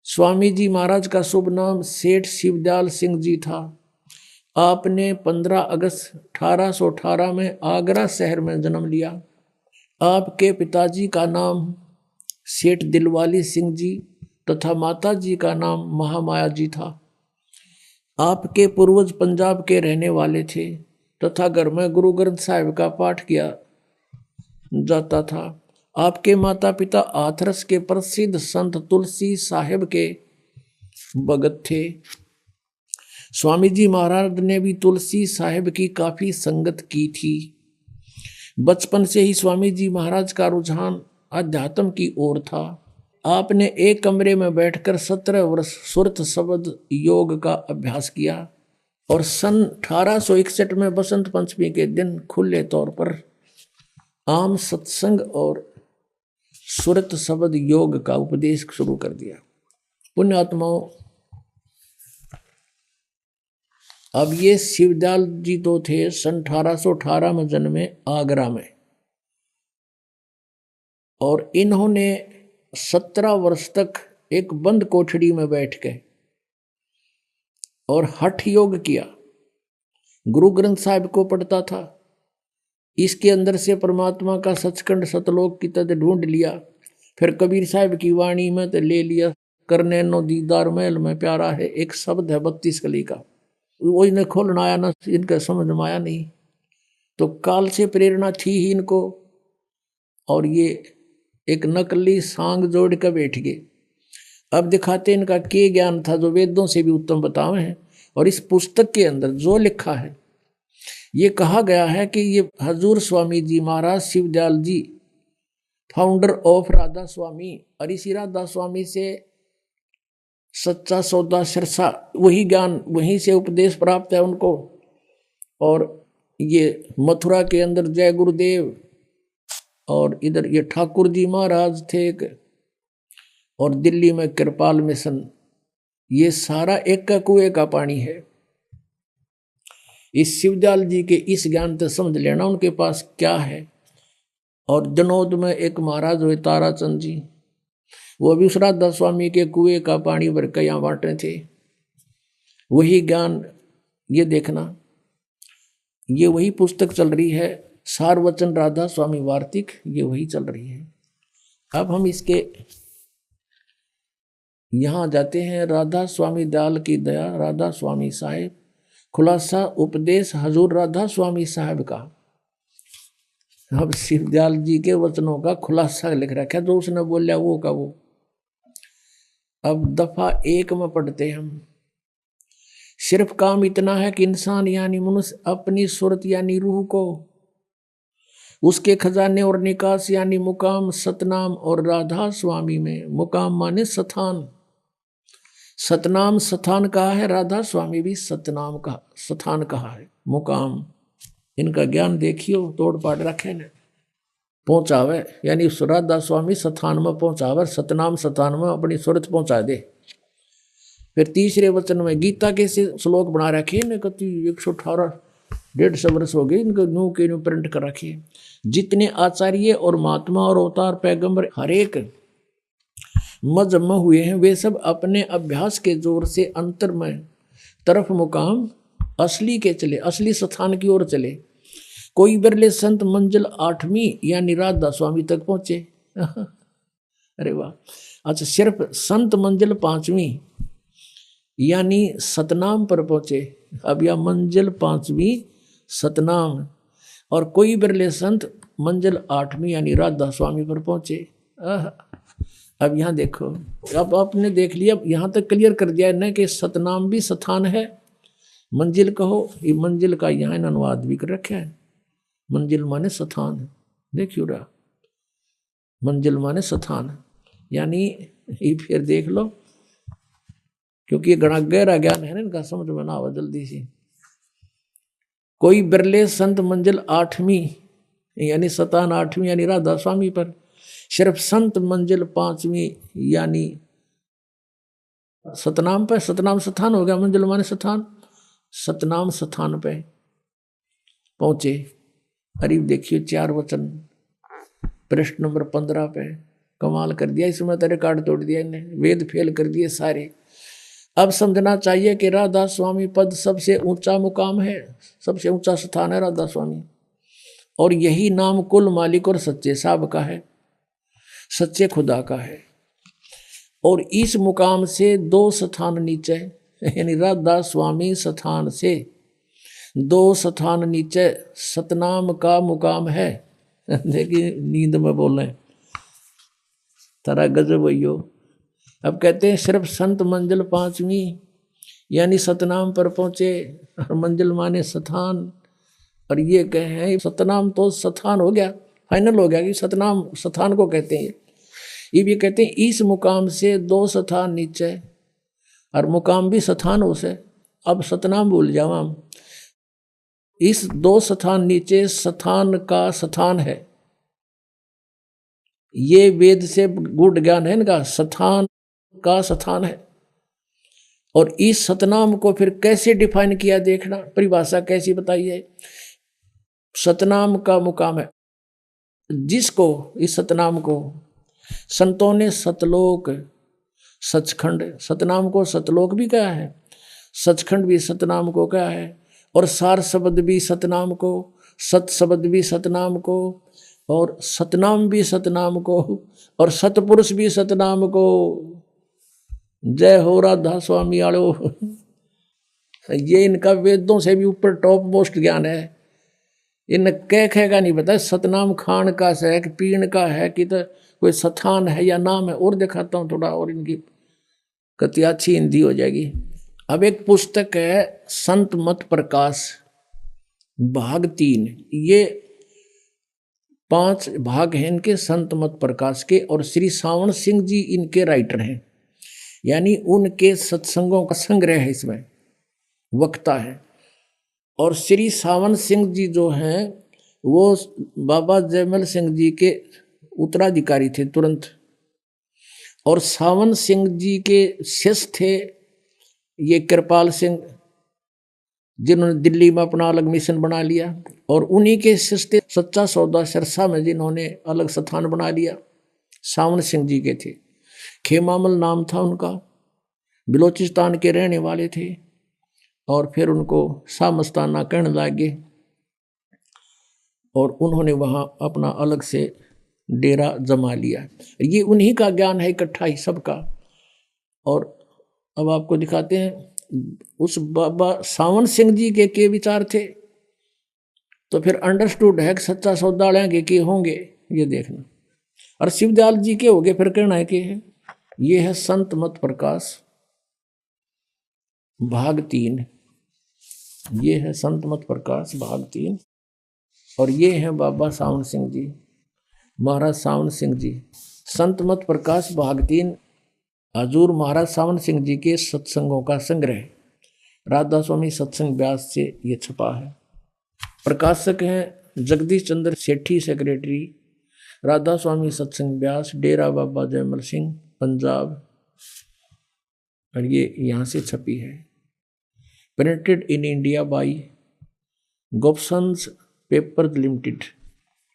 स्वामी जी महाराज का शुभ नाम सेठ शिवदयाल सिंह जी था। आपने 15 अगस्त 1818 में आगरा शहर में जन्म लिया। आपके पिताजी का नाम सेठ दिलवाली सिंह जी तथा माता जी का नाम महामाया जी था। आपके पूर्वज पंजाब के रहने वाले थे तथा घर में गुरु ग्रंथ साहिब का पाठ किया जाता था। आपके माता पिता हाथरस के प्रसिद्ध संत तुलसी साहिब के भगत थे। स्वामी जी महाराज ने भी तुलसी साहिब की काफी संगत की थी। बचपन से ही स्वामी जी महाराज का रुझान अध्यात्म की ओर था। आपने एक कमरे में बैठकर 17 वर्ष सुरत शब्द योग का अभ्यास किया और सन 1861 में बसंत पंचमी के दिन खुले तौर पर आम सत्संग और सुरत शब्द योग का उपदेश शुरू कर दिया। पुण्यात्माओं, अब ये शिवदयाल जी तो थे सन 1818 में जन्मे आगरा में, और इन्होंने 17 वर्ष तक एक बंद कोठड़ी में बैठ के और हठ योग किया। गुरु ग्रंथ साहिब को पढ़ता था, इसके अंदर से परमात्मा का सचखंड सतलोक की तद ढूंढ लिया। फिर कबीर साहिब की वाणी में तो ले लिया, करने नो दीदार महल में प्यारा है, एक शब्द है 32 कली का, वो इन्हें खोलना आया ना, इनका समझ में आया नहीं। तो काल से प्रेरणा थी ही इनको, और ये एक नकली सांग जोड़ कर बैठ गए। अब दिखाते इनका के ज्ञान था जो वेदों से भी उत्तम बतावे हैं। और इस पुस्तक के अंदर जो लिखा है, ये कहा गया है कि ये हजूर स्वामी जी महाराज शिवदयाल जी फाउंडर ऑफ राधा स्वामी, और इसी राधा स्वामी से सच्चा सौदा सरसा, वही ज्ञान वहीं से उपदेश प्राप्त है उनको। और ये मथुरा के अंदर जय गुरुदेव, और इधर ये ठाकुर जी महाराज थे एक, और दिल्ली में कृपाल मिशन, ये सारा एक का कुएं का पानी है। इस शिवदयाल जी के इस ज्ञान से समझ लेना उनके पास क्या है। और जनौद में एक महाराज हुए ताराचंद जी, वो भी उस राधा स्वामी के कुएं का पानी भर के यहाँ बांटे थे। वही ज्ञान ये देखना, ये वही पुस्तक चल रही है, सार वचन राधा स्वामी वार्तिक, ये वही चल रही है। अब हम इसके यहाँ जाते हैं। राधा स्वामी दयाल की दया, राधा स्वामी साहिब, खुलासा उपदेश हजूर राधा स्वामी साहिब का। अब शिवदयाल जी के वचनों का खुलासा लिख रखा है, जो उसने बोलिया वो का वो। अब दफा 1 में पढ़ते हम। सिर्फ काम इतना है कि इंसान यानी मनुष्य अपनी सूरत यानी रूह को उसके खजाने और निकास यानी मुकाम सतनाम और राधा स्वामी में, मुकाम माने स्थान, सतनाम स्थान कहा है, राधा स्वामी भी सतनाम का स्थान कहा है, मुकाम। इनका ज्ञान देखियो, तोड़ पाड़ रखे न पहुंचावे, यानी राधा स्वामी स्थान में पहुंचावे, सतनाम स्थान में अपनी सूरत पहुंचा दे। फिर तीसरे वचन में गीता के श्लोक बना रखे ने, कति 118 150 वर्ष हो गए इनको न्यू के न्यू प्रिंट कर रखे। जितने आचार्य और महात्मा और अवतार पैगंबर हरेक मजम हुए हैं, वे सब अपने अभ्यास के जोर से अंतर में तरफ मुकाम असली के चले, असली स्थान की ओर चले। कोई बिरले संत मंजिल 8वीं यानी राधा स्वामी तक पहुंचे। अरे वाह। अच्छा, सिर्फ संत मंजिल 5वीं यानी सतनाम पर पहुंचे। अब यह मंजिल 5वीं सतनाम, और कोई बिरले संत मंजिल 8वीं यानी राधा स्वामी पर पहुंचे। अब यहाँ देखो, अब आपने देख लिया, यहाँ तक क्लियर कर दिया न कि सतनाम भी स्थान है, मंजिल कहो, ये मंजिल का यहाँ अनुवाद भी कर रखा है। मंजिल माने स्थान, देखियो रहा, मंजिल माने स्थान, यानी ये फिर देख लो, क्योंकि ये गणा गहरा ज्ञान है ना, इनका समझ में ना आवा जल्दी से। कोई बिरले संत मंजिल 8वीं यानी सतान 8वीं यानी राधा स्वामी पर, सिर्फ संत मंजिल 5वीं यानी सतनाम पर, सतनाम स्थान हो गया, मंजिल माने स्थान, सतनाम स्थान पे पहुंचे। अरे देखिए 4 वचन पृष्ठ नंबर 15 पे, कमाल कर दिया, इसमें तो रिकॉर्ड तोड़ दिया इन्हें, वेद फेल कर दिए सारे। अब समझना चाहिए कि राधा स्वामी पद सबसे ऊंचा मुकाम है, सबसे ऊंचा स्थान है राधा स्वामी, और यही नाम कुल मालिक और सच्चे साहब का है, सच्चे खुदा का है। और इस मुकाम से 2 स्थान नीचे, यानी राधा स्वामी स्थान से 2 स्थान नीचे सतनाम का मुकाम है। देखिए नींद में बोल रहे, तारा गजब भैयो। अब कहते हैं सिर्फ संत मंजिल 5वीं यानी सतनाम पर पहुंचे, और मंजिल माने स्थान, और ये कहे सतनाम तो स्थान हो गया, फाइनल हो गया कि सतनाम स्थान को कहते हैं। ये भी कहते हैं इस मुकाम से 2 स्थान नीचे, और मुकाम भी स्थान हो से, अब सतनाम भूल जाओ हम, इस 2 स्थान नीचे स्थान का स्थान है, ये वेद से गूढ़ ज्ञान है इनका, स्थान का स्थान है। और इस सतनाम को फिर कैसे डिफाइन किया, देखना परिभाषा कैसी बताइए। सतनाम का मुकाम है जिसको, इस सतनाम को संतों ने सतलोक सचखंड, सतनाम को सतलोक भी कहा है, सचखंड भी सतनाम को कहा है, और सार शब्द भी सतनाम को, सत शब्द भी सतनाम को, और सतनाम भी सतनाम को, और सतपुरुष भी सतनाम को। जय हो राधा स्वामी आलो। ये इनका वेदों से भी ऊपर टॉप मोस्ट ज्ञान है। इन कह का नहीं पता सतनाम खान का है कि पीण का है कि तो कोई स्थान है या नाम है। और दिखाता हूँ थोड़ा, और इनकी कति अच्छी हिंदी हो जाएगी। अब एक पुस्तक है संत मत प्रकाश भाग 3, ये 5 भाग हैं इनके संत मत प्रकाश के, और श्री सावण सिंह जी इनके राइटर हैं, यानी उनके सत्संगों का संग्रह है, इसमें वक्ता है। और श्री सावन सिंह जी जो हैं वो बाबा जयमल सिंह जी के उत्तराधिकारी थे तुरंत, और सावन सिंह जी के शिष्य थे ये कृपाल सिंह, जिन्होंने दिल्ली में अपना अलग मिशन बना लिया, और उन्हीं के शिष्य थे सच्चा सौदा सिरसा में, जिन्होंने अलग स्थान बना लिया, सावन सिंह जी के थे। खेमामल नाम था उनका, बलोचिस्तान के रहने वाले थे, और फिर उनको शाह मस्ताना कहने लगे, और उन्होंने वहाँ अपना अलग से डेरा जमा लिया। ये उन्हीं का ज्ञान है इकट्ठा ही सबका। और अब आपको दिखाते हैं उस बाबा सावन सिंह जी के विचार थे, तो फिर अंडरस्टूड है कि सच्चा सौदा के होंगे, ये देखना। और शिवदयाल जी के हो गए, फिर कहना है कि ये है संत मत प्रकाश भाग 3, ये है संत मत प्रकाश भाग 3, और ये है बाबा सावन सिंह जी, महाराज सावन सिंह जी। संत मत प्रकाश भाग 3 हजूर महाराज सावन सिंह जी के सत्संगों का संग्रह, राधा स्वामी सत्संग व्यास से ये छपा है। प्रकाशक हैं जगदीश चंद्र सेठी, सेक्रेटरी राधा स्वामी सत्संग व्यास, डेरा बाबा जयमल सिंह, पंजाब, और ये यहाँ से छपी है। Printed in India by Gopsons papers limited.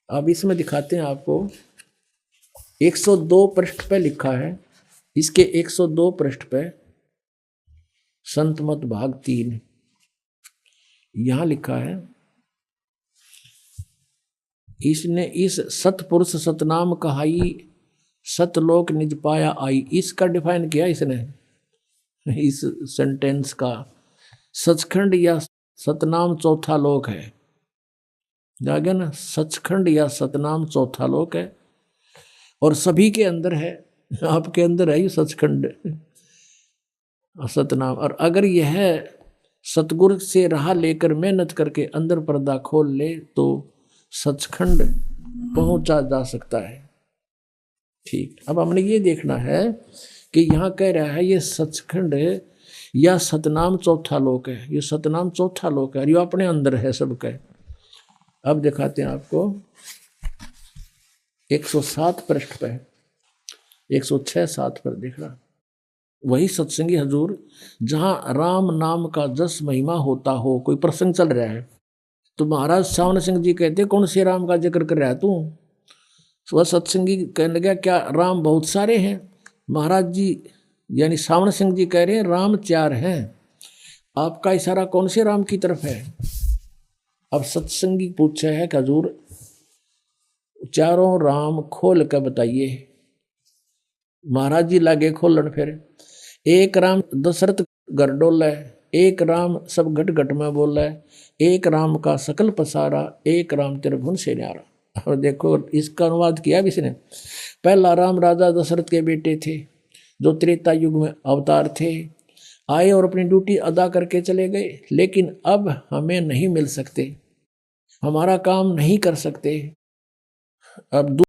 अब इसमें दिखाते हैं आपको, 102 पृष्ठ पे लिखा है, इसके 102 पृष्ठ पे संत मत भाग 3 यहाँ लिखा है, इसने इस सतपुरुष सतनाम कहाई, सतलोक निज पाया आई। इसका डिफाइन किया इसने इस सेंटेंस का। सचखंड या सतनाम चौथा लोक है, जागे ना, सचखंड या सतनाम चौथा लोक है और सभी के अंदर है, आपके अंदर है ये सचखंड सतनाम। और अगर यह सतगुरु से राह लेकर मेहनत करके अंदर पर्दा खोल ले तो सचखंड पहुंचा जा सकता है। ठीक, अब हमने ये देखना है कि यहाँ कह रहा है ये सचखंड या सतनाम चौथा लोक है। ये सतनाम चौथा लोक है, ये अपने अंदर है सबका। अब दिखाते हैं आपको 107 पृष्ठ पे, 106-7 पर देखना। वही सत्संगी हजूर जहां राम नाम का जस महिमा होता हो। कोई प्रसंग चल रहा है तो महाराज सावन सिंह जी कहते कौन से राम का जिक्र कर रहा है तू? वह सत्संगी कहने लगा क्या राम बहुत सारे हैं? महाराज जी यानी सावन सिंह जी कह रहे हैं राम 4 हैं। आपका इशारा कौन से राम की तरफ है? अब सत्संगी पूछा है कि हजूर चारों राम खोल कर बताइए। महाराज जी लागे खोलन। फिर एक राम दशरथ घर डोला है, एक राम सब घट घट में बोला है, एक राम का सकल पसारा, एक राम त्रिभुवन से न्यारा। और देखो इसका अनुवाद किया इसने। पहला राम राजा दशरथ के बेटे थे जो त्रेता युग में अवतार थे, आए और अपनी ड्यूटी अदा करके चले गए, लेकिन अब हमें नहीं मिल सकते, हमारा काम नहीं कर सकते। अब